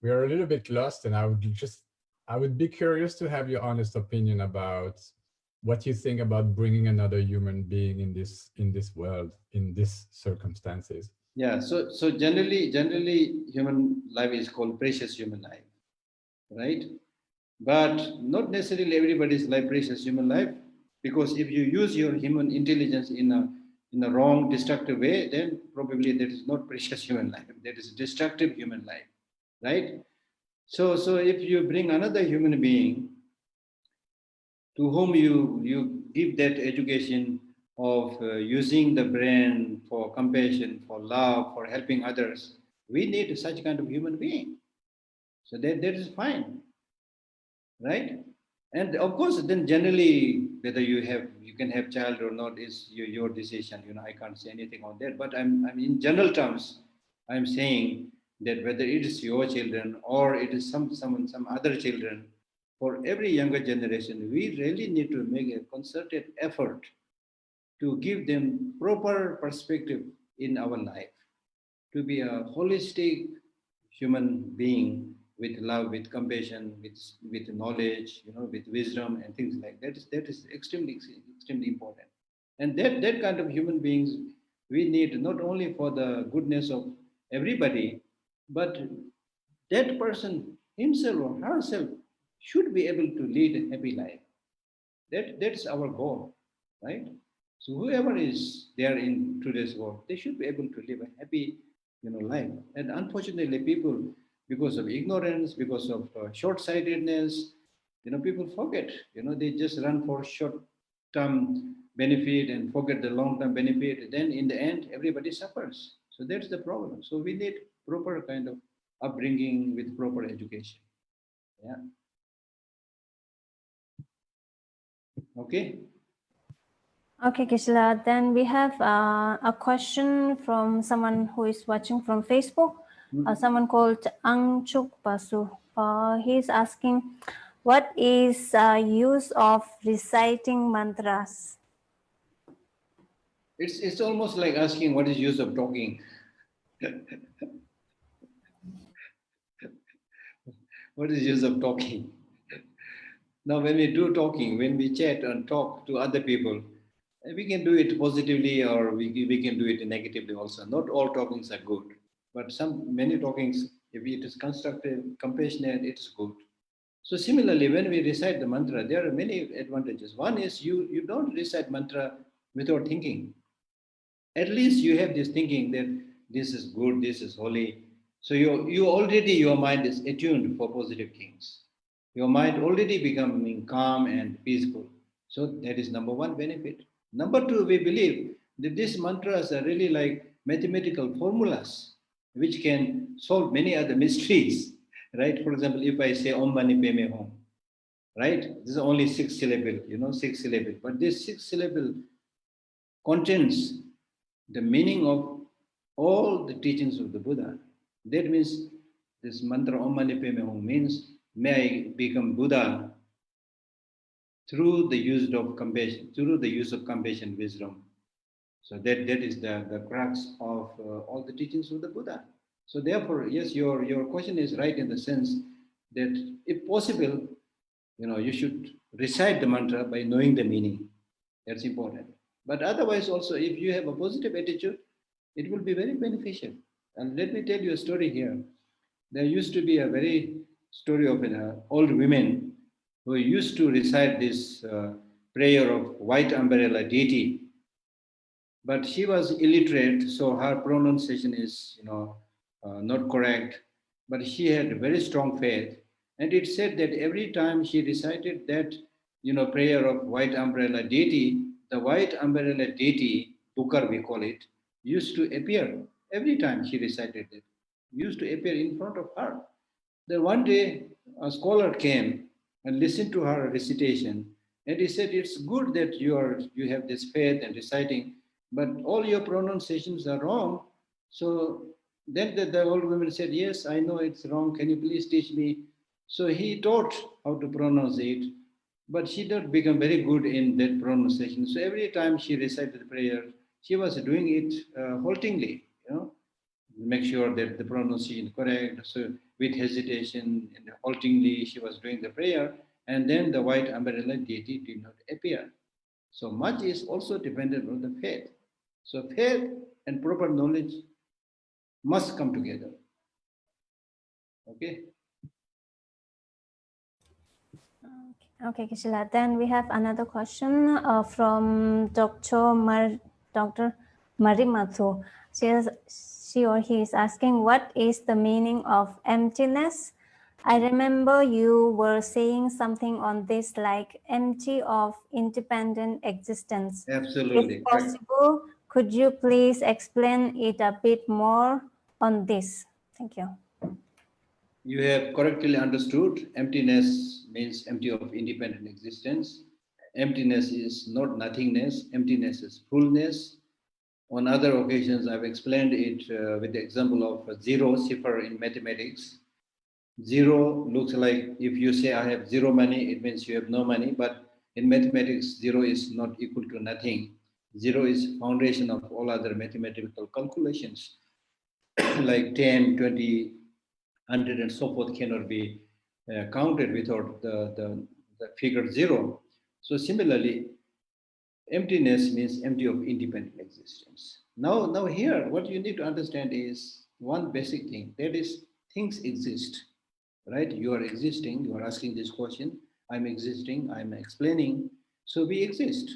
we are a little bit lost, and I would be curious to have your honest opinion about what you think about bringing another human being in this world, in these circumstances. Yeah. So generally, human life is called precious human life, right? But not necessarily everybody's life precious human life, because if you use your human intelligence in a wrong, destructive way, then probably that is not precious human life. That is destructive human life, right? So if you bring another human being to whom you give that education of using the brain for compassion, for love, for helping others, we need such kind of human being. So that is fine, right? And of course, then generally, whether you can have child or not is your decision. I can't say anything on that. But I'm in general terms, I'm saying that whether it is your children or it is some other children, for every younger generation, we really need to make a concerted effort to give them proper perspective in our life, to be a holistic human being with love, with compassion, with knowledge, with wisdom and things like that. That is extremely important. And that kind of human beings we need not only for the goodness of everybody, but that person himself or herself should be able to lead a happy life. That's our goal, right? So whoever is there in today's world, they should be able to live a happy, life. And unfortunately, people, because of ignorance, because of short-sightedness, people forget. They just run for short-term benefit and forget the long-term benefit. Then in the end, everybody suffers. So that's the problem. So we need proper kind of upbringing with proper education. Yeah. Okay. Okay, Geshe. Then we have a question from someone who is watching from Facebook. Someone called Angchuk Basu. He's asking, what is use of reciting mantras? It's almost like asking what is use of talking. What is use of talking? Now, when we do talking, when we chat and talk to other people, we can do it positively or we can do it negatively also. Not all talkings are good, but many talkings, if it is constructive, compassionate, it's good. So similarly, when we recite the mantra, there are many advantages. One is you don't recite mantra without thinking. At least you have this thinking that this is good, this is holy. So you already, your mind is attuned for positive things. Your mind already becoming calm and peaceful. So that is number one benefit. Number two, we believe that these mantras are really like mathematical formulas which can solve many other mysteries, right? For example, if I say Om Mani Padme Hum, right? This is only 6 syllable, 6 syllable. But this 6 syllable contains the meaning of all the teachings of the Buddha. That means this mantra Om Mani Padme Hum means, may I become Buddha through the use of compassion, wisdom. So that is the crux of all the teachings of the Buddha. So therefore, yes, your question is right in the sense that if possible, you should recite the mantra by knowing the meaning. That's important. But otherwise also, if you have a positive attitude, it will be very beneficial. And let me tell you a story here. There used to be a very story of an old woman who used to recite this prayer of white umbrella deity. But she was illiterate, so her pronunciation is, not correct. But she had very strong faith. And it said that every time she recited that prayer of white umbrella deity, the white umbrella deity, Bukar we call it, used to appear every time she recited it, used to appear in front of her. Then one day a scholar came and listened to her recitation, and he said, it's good that you have this faith and reciting, but all your pronunciations are wrong. So then the old woman said, yes, I know it's wrong. Can you please teach me? So he taught how to pronounce it, but she did not become very good in that pronunciation. So every time she recited the prayer, she was doing it haltingly, make sure that the pronunciation is correct. So with hesitation and haltingly, she was doing the prayer, and then the white umbrella deity did not appear. So much is also dependent on the faith. So faith and proper knowledge must come together. Okay. Okay, Geshe-la. Then we have another question from Dr. Marimathu. She or he is asking, what is the meaning of emptiness? I remember you were saying something on this, like empty of independent existence. Absolutely. If possible, could you please explain it a bit more on this? Thank you. You have correctly understood. Emptiness means empty of independent existence. Emptiness is not nothingness. Emptiness is fullness. On other occasions, I've explained it with the example of zero, cipher in mathematics. Zero looks like if you say I have zero money, it means you have no money. But in mathematics, zero is not equal to nothing. Zero is foundation of all other mathematical calculations, like 10, 20, 100 and so forth cannot be counted without the figure zero. So similarly, emptiness means empty of independent existence. Now here, what you need to understand is one basic thing, that is things exist, right? You are existing, you are asking this question, I'm existing, I'm explaining, so we exist.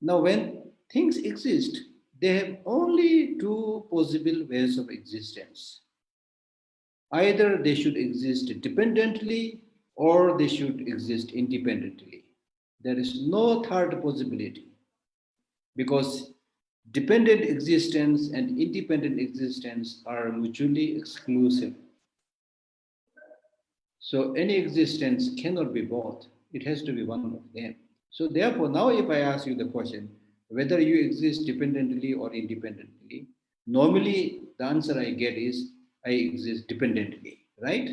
Now when things exist, they have only two possible ways of existence. Either they should exist dependently or they should exist independently. There is no third possibility, because dependent existence and independent existence are mutually exclusive. So any existence cannot be both. It has to be one of them. So therefore, now if I ask you the question, whether you exist dependently or independently, normally the answer I get is, I exist dependently, right?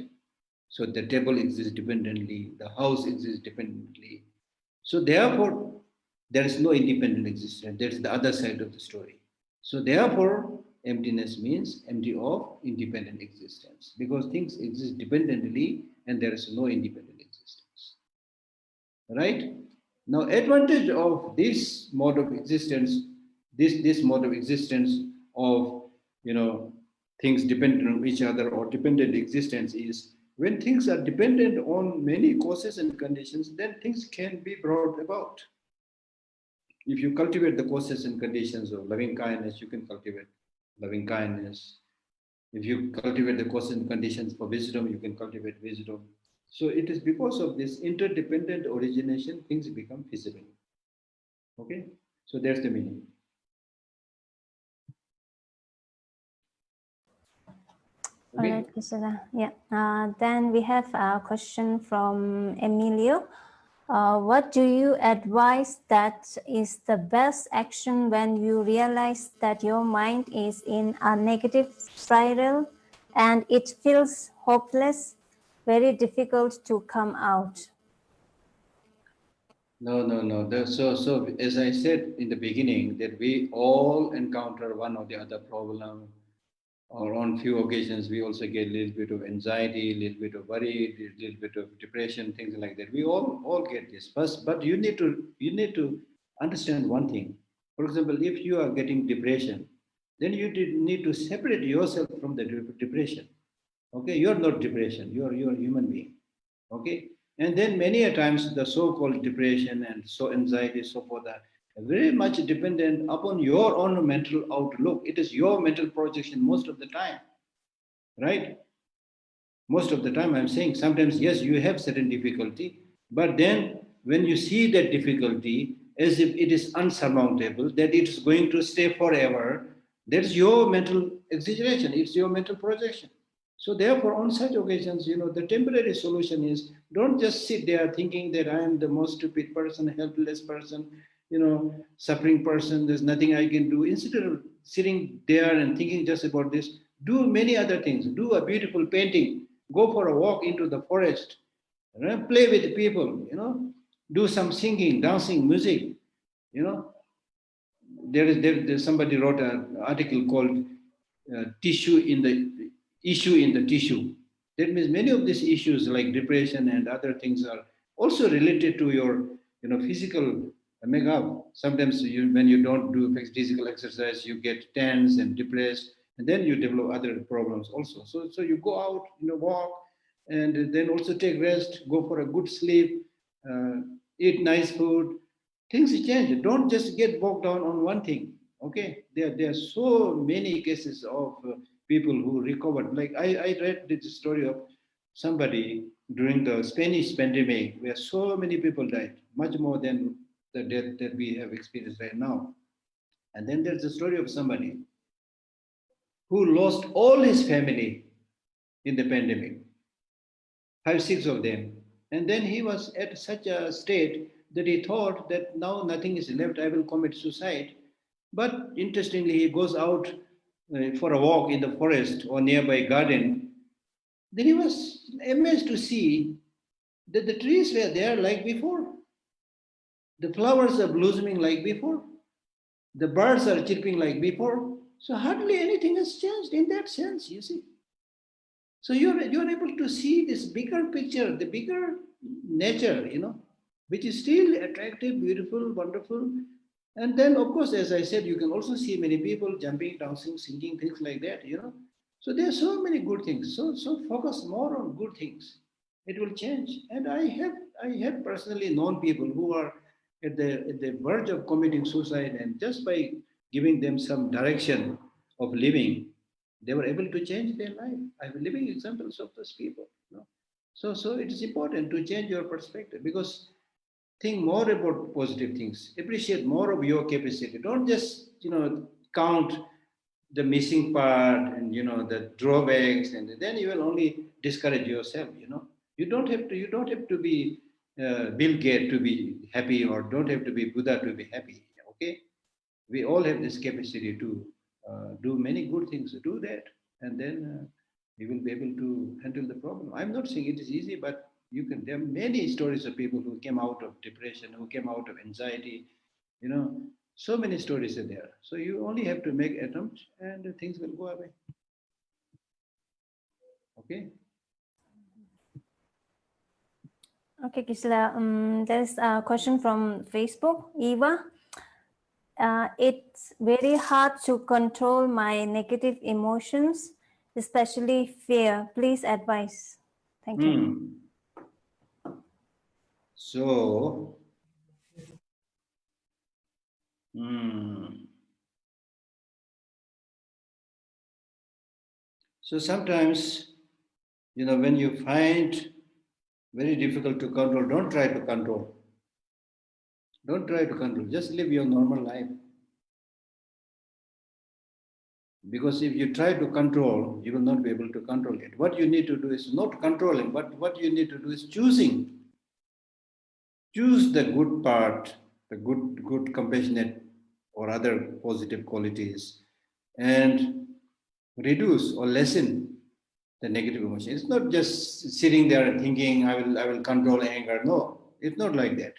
So the table exists dependently, the house exists dependently. So therefore, there is no independent existence. That's the other side of the story. So therefore, emptiness means empty of independent existence, because things exist dependently and there is no independent existence. Right? Now, advantage of this mode of existence, this mode of existence of things dependent on each other or dependent existence is, when things are dependent on many causes and conditions, then things can be brought about. If you cultivate the causes and conditions of loving kindness, you can cultivate loving kindness. If you cultivate the causes and conditions for wisdom, you can cultivate wisdom. So it is because of this interdependent origination, things become feasible. Okay? So that's the meaning. Okay. All right, Geshe-la. Yeah. Then we have a question from Emilio. What do you advise that is the best action when you realize that your mind is in a negative spiral and it feels hopeless, very difficult to come out? No. So as I said in the beginning, that we all encounter one or the other problem, or on few occasions we also get a little bit of anxiety, a little bit of worry, a little bit of depression, things like that. We all get this first, but you need to understand one thing. For example, if you are getting depression, then you need to separate yourself from the depression. Okay, you are not depression, you are a human being. Okay, and then many a times the so-called depression and so anxiety, so forth, are very much dependent upon your own mental outlook. It is your mental projection most of the time, right? Most of the time I'm saying, sometimes yes, you have certain difficulty, But then when you see that difficulty as if it is unsurmountable, that it is going to stay forever, that's your mental exaggeration, it's your mental projection. So therefore, on such occasions, the temporary solution is don't just sit there thinking that I am the most stupid person, helpless person, suffering person, there's nothing I can do. Instead of sitting there and thinking just about this, do many other things. Do a beautiful painting, go for a walk into the forest, play with people, do some singing, dancing, music, There's somebody wrote an article called issue in the tissue. That means many of these issues like depression and other things are also related to your physical makeup. Sometimes when you don't do physical exercise, you get tense and depressed, and then you develop other problems also. So you go out, walk, and then also take rest, go for a good sleep, eat nice food. Things change. Don't just get bogged down on one thing. Okay, there are so many cases of people who recovered. Like I read this story of somebody during the Spanish pandemic, where so many people died, much more than the death that we have experienced right now. And then there's the story of somebody who lost all his family in the pandemic, 5, 6 of them. And then he was at such a state that he thought that now nothing is left, I will commit suicide. But interestingly, he goes out for a walk in the forest or nearby garden. Then he was amazed to see that the trees were there like before. The flowers are blossoming like before. The birds are chirping like before. So hardly anything has changed in that sense, you see. So you're able to see this bigger picture, the bigger nature, which is still attractive, beautiful, wonderful. And then, of course, as I said, you can also see many people jumping, dancing, singing, things like that, So there are so many good things. So focus more on good things. It will change. And I have personally known people who are at the verge of committing suicide, and just by giving them some direction of living, they were able to change their life. I have living examples of those people. So it is important to change your perspective, because think more about positive things. Appreciate more of your capacity. Don't just count the missing part and the drawbacks, and then you will only discourage yourself. You don't have to be Bill Gates to be happy, or don't have to be Buddha to be happy. Okay, we all have this capacity to do many good things. Do that, and then you will be able to handle the problem. I'm not saying it is easy, but there are many stories of people who came out of depression, who came out of anxiety, so many stories are there. So you only have to make attempts and things will go away. Okay. Okay, Geshe, there's a question from Facebook, Eva. It's very hard to control my negative emotions, especially fear. Please advise. Thank you. So, so sometimes, when you find very difficult to control, don't try to control. Don't try to control. Just live your normal life. Because if you try to control, you will not be able to control it. What you need to do is not controlling, but what you need to do is choosing. Choose the good part, the good compassionate or other positive qualities, and reduce or lessen the negative emotion. It's not just sitting there and thinking, I will control anger. No, it's not like that.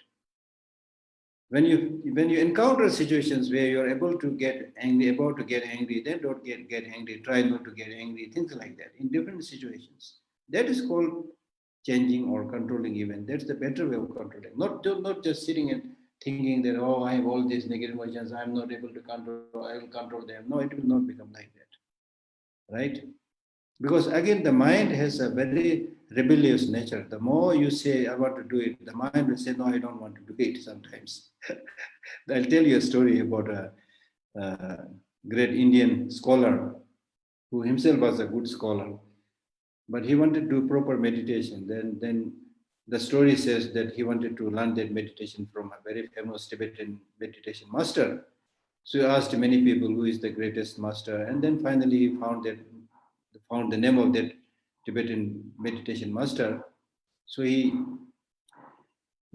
When you encounter situations where you're able to get angry, then don't get angry. Try not to get angry. Things like that in different situations. That is called changing or controlling even. That's the better way of controlling. Not just sitting and thinking that, oh, I have all these negative emotions, I'm not able to control, I will control them. No, it will not become like that. Right? Because again, the mind has a very rebellious nature. The more you say, I want to do it, the mind will say, no, I don't want to do it sometimes. I'll tell you a story about a great Indian scholar who himself was a good scholar, but he wanted to do proper meditation. Then the story says that he wanted to learn that meditation from a very famous Tibetan meditation master. So he asked many people who is the greatest master, and then finally he found the name of that Tibetan meditation master. So he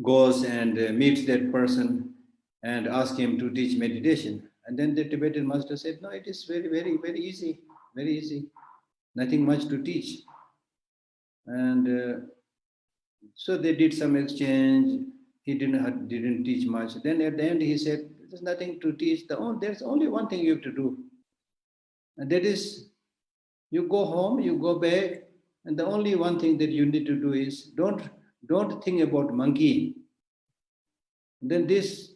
goes and meets that person and asks him to teach meditation. And then the Tibetan master said, no, it is very, very, very easy, nothing much to teach. And so they did some exchange. He didn't teach much. Then at the end he said, there's nothing to teach. There's only one thing you have to do. And that is, you go home, you go back, and the only one thing that you need to do is don't think about monkey. Then this,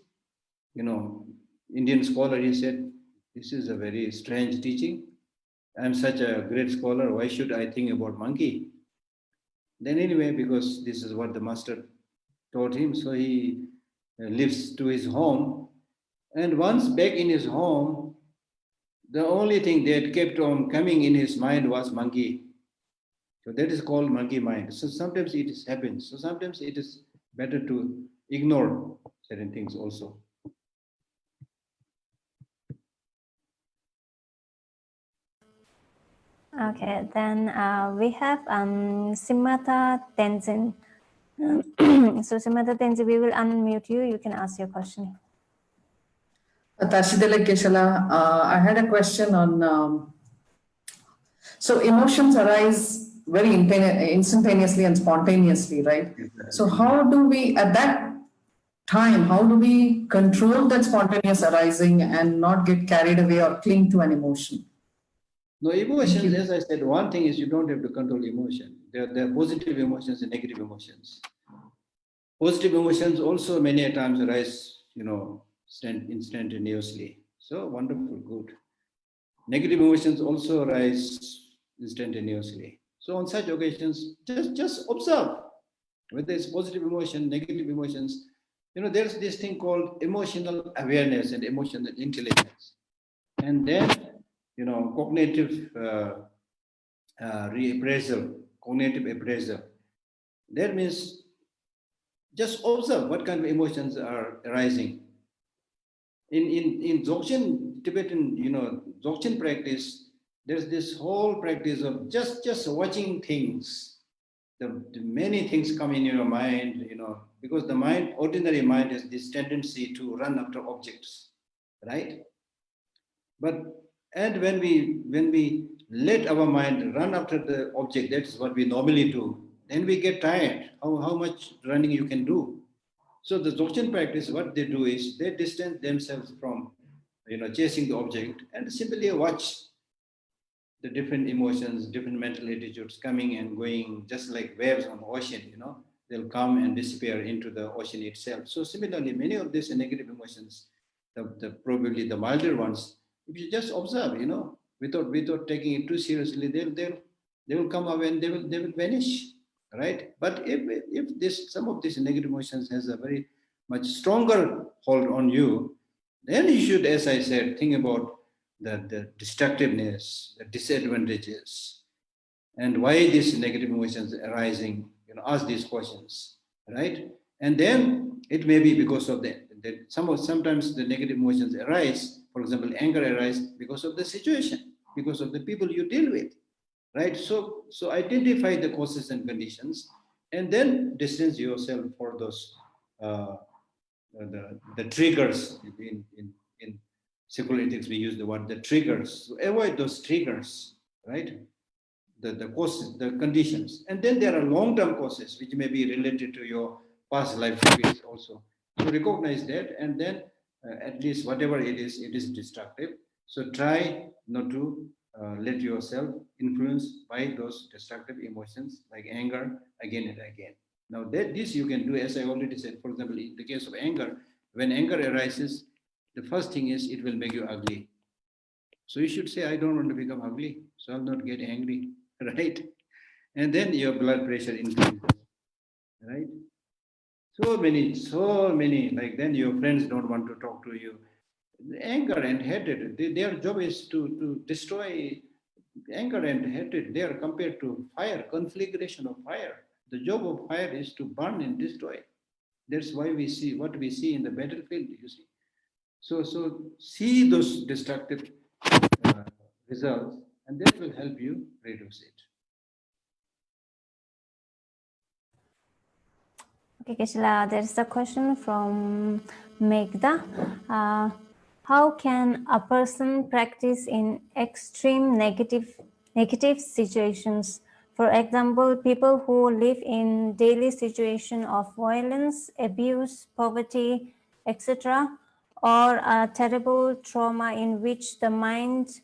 Indian scholar, he said, this is a very strange teaching. I'm such a great scholar. Why should I think about monkey? Then anyway, because this is what the master taught him, so he lives to his home. And once back in his home, the only thing that kept on coming in his mind was monkey. So that is called monkey mind. So sometimes it happens. So sometimes it is better to ignore certain things also. Okay, then we have Simata Tenzin. So Simata Tenzin, we will unmute you. You can ask your question. Tashidele Keshala, I had a question on, so emotions arise very instantaneously and spontaneously, right? So how do we, at that time, how do we control that spontaneous arising and not get carried away or cling to an emotion? No, emotions, as I said, one thing is you don't have to control emotion. There are positive emotions and negative emotions. Positive emotions also many a times arise, instantaneously. So wonderful, good. Negative emotions also arise instantaneously. So on such occasions, just observe whether it's positive emotion, negative emotions. There's this thing called emotional awareness and emotional intelligence. And then, cognitive reappraisal, cognitive appraisal. That means just observe what kind of emotions are arising. In Dzogchen, Tibetan, Dzogchen practice, there's this whole practice of just watching things. The many things come in your mind, because the mind, ordinary mind, has this tendency to run after objects, right? And when we let our mind run after the object, that is what we normally do, then we get tired. How much running you can do? So the Dzogchen practice, what they do is they distance themselves from, chasing the object and simply watch the different emotions, different mental attitudes coming and going, just like waves on the ocean. They'll come and disappear into the ocean itself. So similarly, many of these negative emotions, probably the milder ones, if you just observe, without taking it too seriously, they will come away and they will vanish, right? But if some of these negative emotions has a very much stronger hold on you, then you should, as I said, think about the destructiveness, the disadvantages, and why these negative emotions are arising. Ask these questions, right? And then it may be because of sometimes the negative emotions arise. For example, anger arises because of the situation, because of the people you deal with, right? So identify the causes and conditions, and then distance yourself for those the triggers. In secular ethics, we use the word the triggers. So avoid those triggers, right? The causes, the conditions, and then there are long-term causes which may be related to your past life experience also. So recognize that, and then at least whatever it is destructive. So try not to let yourself influenced by those destructive emotions like anger again and again. Now this you can do, as I already said. For example, in the case of anger, when anger arises, the first thing is it will make you ugly. So you should say, I don't want to become ugly, so I'll not get angry, right? And then your blood pressure increases, right? So many, like then your friends don't want to talk to you. Anger and hatred, their job is to destroy. Anger and hatred. They are compared to fire, conflagration of fire. The job of fire is to burn and destroy. That's why we see what we see in the battlefield, you see. So see those destructive results, and that will help you reduce it. Okay, Geshe-la, there's a question from Megda. How can a person practice in extreme negative situations? For example, people who live in daily situation of violence, abuse, poverty, etc., or a terrible trauma in which the mind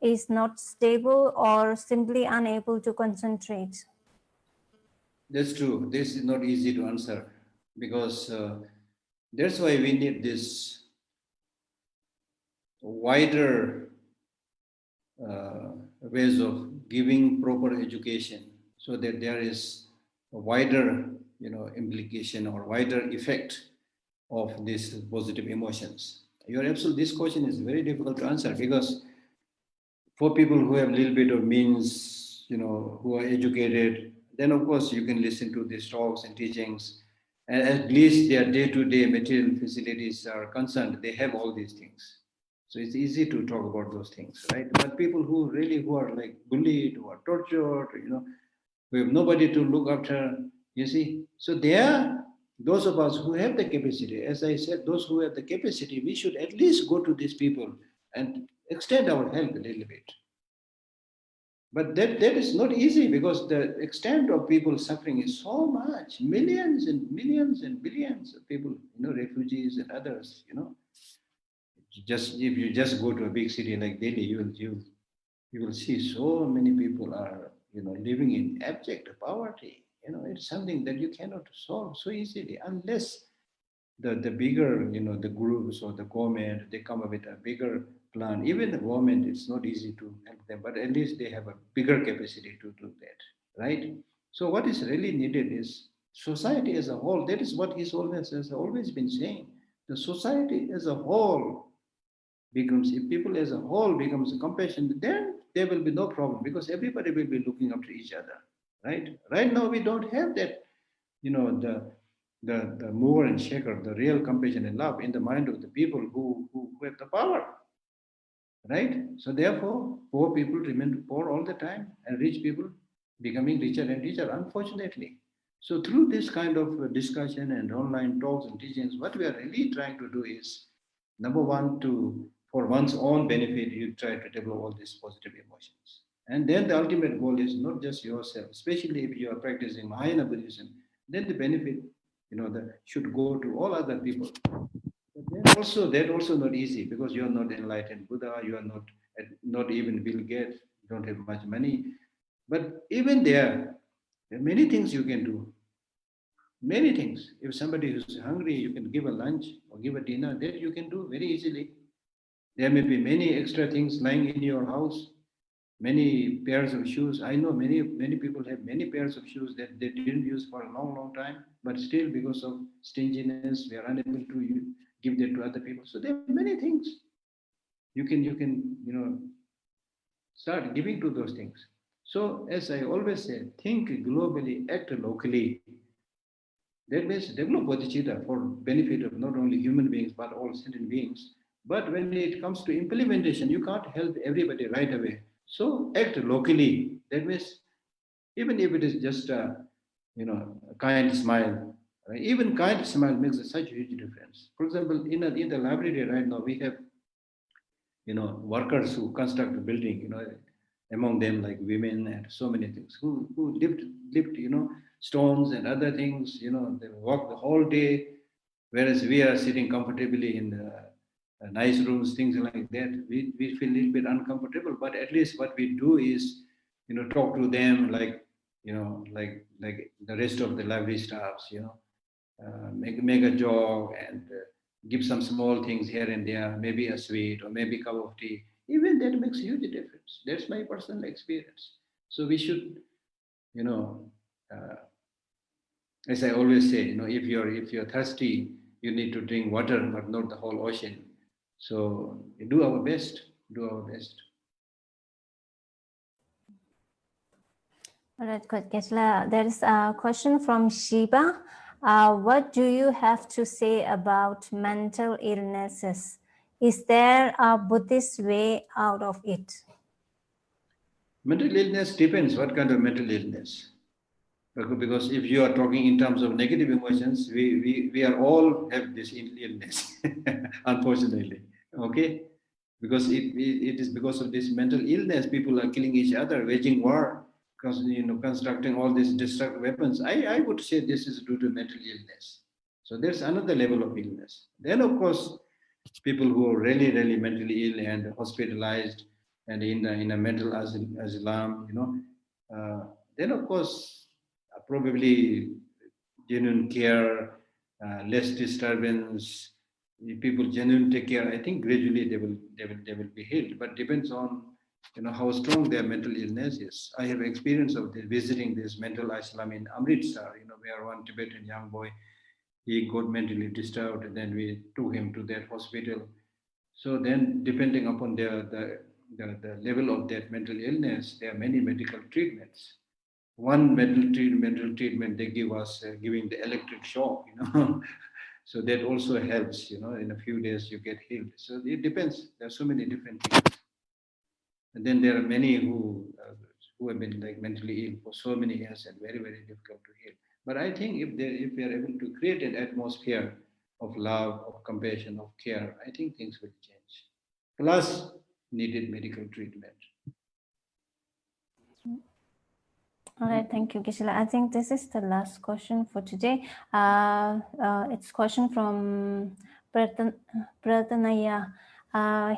is not stable or simply unable to concentrate. That's true. This is not easy to answer because that's why we need this wider ways of giving proper education, so that there is a wider, implication or wider effect of these positive emotions. You're absolutely. This question is very difficult to answer because for people who have a little bit of means, who are educated, then of course you can listen to these talks and teachings, and at least their day-to-day material facilities are concerned, they have all these things. So it's easy to talk about those things, right? But people who are like bullied, who are tortured, who have nobody to look after, you see. So those of us who have the capacity, as I said, those who have the capacity, we should at least go to these people and extend our help a little bit. But that is not easy because the extent of people suffering is so much, millions and millions and billions of people, refugees and others, if you just go to a big city like Delhi, you will see so many people are, living in abject poverty. It's something that you cannot solve so easily unless the bigger, the groups or the government, they come up with a bigger plan. Even the government, it's not easy to help them, but at least they have a bigger capacity to do that, right? So what is really needed is society as a whole. That is what his holiness has always been saying. The society as a whole becomes, if people as a whole becomes compassionate, then there will be no problem because everybody will be looking after each other, right? Right now we don't have that, the mover and shaker, the real compassion and love in the mind of the people who have the power, right? So therefore, poor people remain poor all the time, and rich people becoming richer and richer, unfortunately. So through this kind of discussion and online talks and teachings, what we are really trying to do is, number one, for one's own benefit, you try to develop all these positive emotions. And then the ultimate goal is not just yourself, especially if you are practicing Mahayana Buddhism, then the benefit, that should go to all other people. But then that also not easy because you are not enlightened Buddha, you are not even Bill Gates, you don't have much money. But even there are many things you can do. Many things. If somebody is hungry, you can give a lunch or give a dinner. That you can do very easily. There may be many extra things lying in your house, many pairs of shoes. I know many people have many pairs of shoes that they didn't use for a long, long time, but still because of stinginess, we are unable to give that to other people. So there are many things you can start giving to those things. So as I always say, think globally, act locally. That means develop bodhicitta for benefit of not only human beings but all sentient beings. But when it comes to implementation, you can't help everybody right away. So act locally. That means even if it is just a kind smile, right? Even kind smile makes such a huge difference. For example, in the library right now we have workers who construct the building, among them like women and so many things who lift stones and other things, they work the whole day, whereas we are sitting comfortably in nice rooms, things like that. We feel a little bit uncomfortable, but at least what we do is, talk to them like the rest of the library staffs, make a joke and give some small things here and there, maybe a sweet or maybe a cup of tea. Even that makes a huge difference. That's my personal experience. So we should, as I always say, if you're thirsty, you need to drink water, but not the whole ocean. So we do our best. Do our best. All right, good, Geshe. There is a question from Shiba. What do you have to say about mental illnesses? Is there a Buddhist way out of it? Mental illness depends what kind of mental illness. Because if you are talking in terms of negative emotions, we are all have this illness, unfortunately. Okay? Because it is because of this mental illness, people are killing each other, waging war, constructing all these destructive weapons. I would say this is due to mental illness. So there's another level of illness. Then, of course, people who are really, really mentally ill and hospitalized and in a mental asylum, then of course, probably genuine care, less disturbance, if people genuinely take care, I think gradually they will be healed. But depends on how strong their mental illness is. I have experience of this, visiting this mental asylum in Amritsar, where one Tibetan young boy, he got mentally disturbed, and then we took him to that hospital. So then, depending upon the level of that mental illness, there are many medical treatments. One mental treatment they give us, giving the electric shock, so that also helps, in a few days you get healed. So it depends. There are so many different things. And then there are many who have been like mentally ill for so many years and very, very difficult to heal. But I think if we are able to create an atmosphere of love, of compassion, of care, I think things will change. Plus, needed medical treatment. All right, thank you, Geshe. I think this is the last question for today. It's a question from Prathanaya.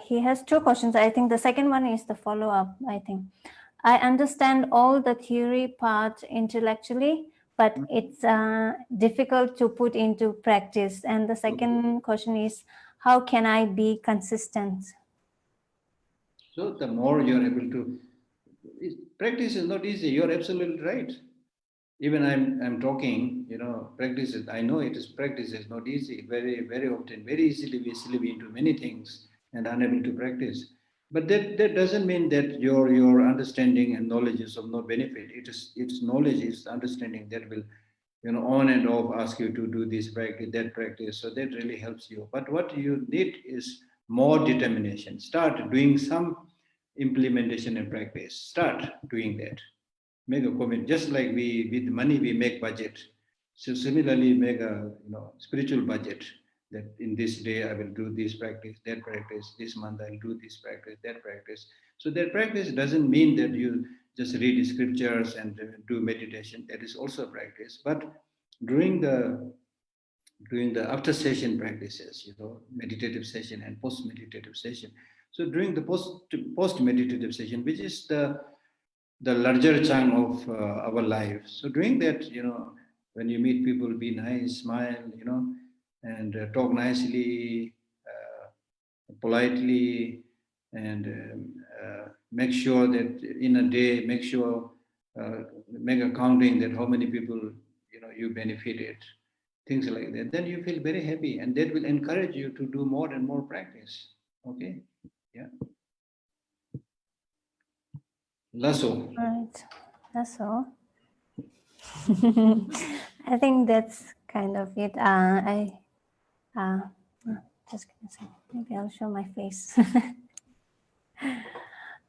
He has two questions. I think the second one is the follow-up, I think. I understand all the theory part intellectually, but it's difficult to put into practice. And the second question is, how can I be consistent? So the more you're able to, practice is not easy. You're absolutely right. Even I'm talking, practice is, I know practice is not easy. Very, very often, very easily we slip into many things and unable to practice. But that doesn't mean that your understanding and knowledge is of no benefit. It's knowledge, it's understanding that will, on and off ask you to do this practice, that practice. So that really helps you. But what you need is more determination. Start doing some implementation and practice. Start doing that. Make a commitment. Just like with money we make budget. So similarly, make a spiritual budget. That in this day I will do this practice, that practice. This month I'll do this practice, that practice. So that practice doesn't mean that you just read scriptures and do meditation. That is also a practice. But during the after session practices, meditative session and post meditative session. So during the post meditative session, which is the larger chunk of our life. So during that, when you meet people, be nice, smile, and talk nicely, politely, and make sure that in a day, make a counting that how many people, you benefited, things like that. Then you feel very happy, and that will encourage you to do more and more practice. Okay, yeah. Lasso. Right, that's all. I think that's kind of it. Just give me a second. Maybe I'll show my face.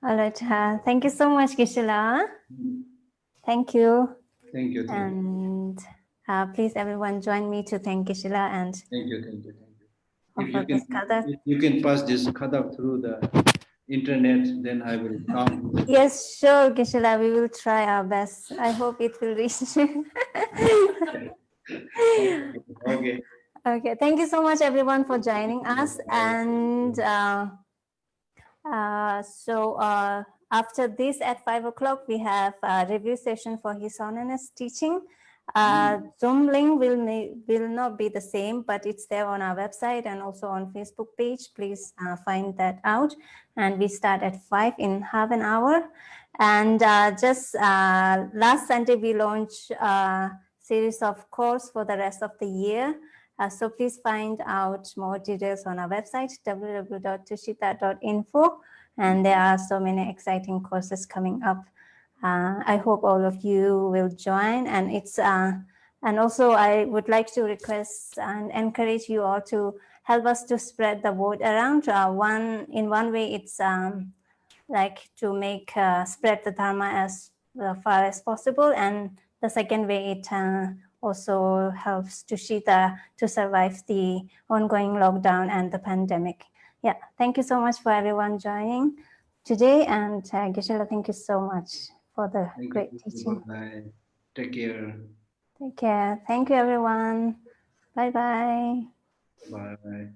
All right. Thank you so much, Geshe. Thank you. Thank you. And please, everyone, join me to thank Geshe and thank you. If you can pass this khadak through the internet, then I will come. Yes, sure, Geshe. We will try our best. I hope it will reach. Okay. Okay. Thank you so much, everyone, for joining us. And after this at 5 o'clock, we have a review session for His Holiness teaching. Zoom link will not be the same, but it's there on our website and also on Facebook page. Please find that out. And we start at 5 in half an hour. And just last Sunday, we launched a series of courses for the rest of the year. So please find out more details on our website, www.tushita.info. And there are so many exciting courses coming up. I hope all of you will join, and it's and also I would like to request and encourage you all to help us to spread the word around. In one way, it's like to make spread the Dharma as far as possible, and the second way it also helps Tushita to survive the ongoing lockdown and the pandemic. Yeah, thank you so much for everyone joining today, and Geshe, thank you so much for the great teaching. Bye. Take care. Take care. Thank you, everyone. Bye-bye. Bye.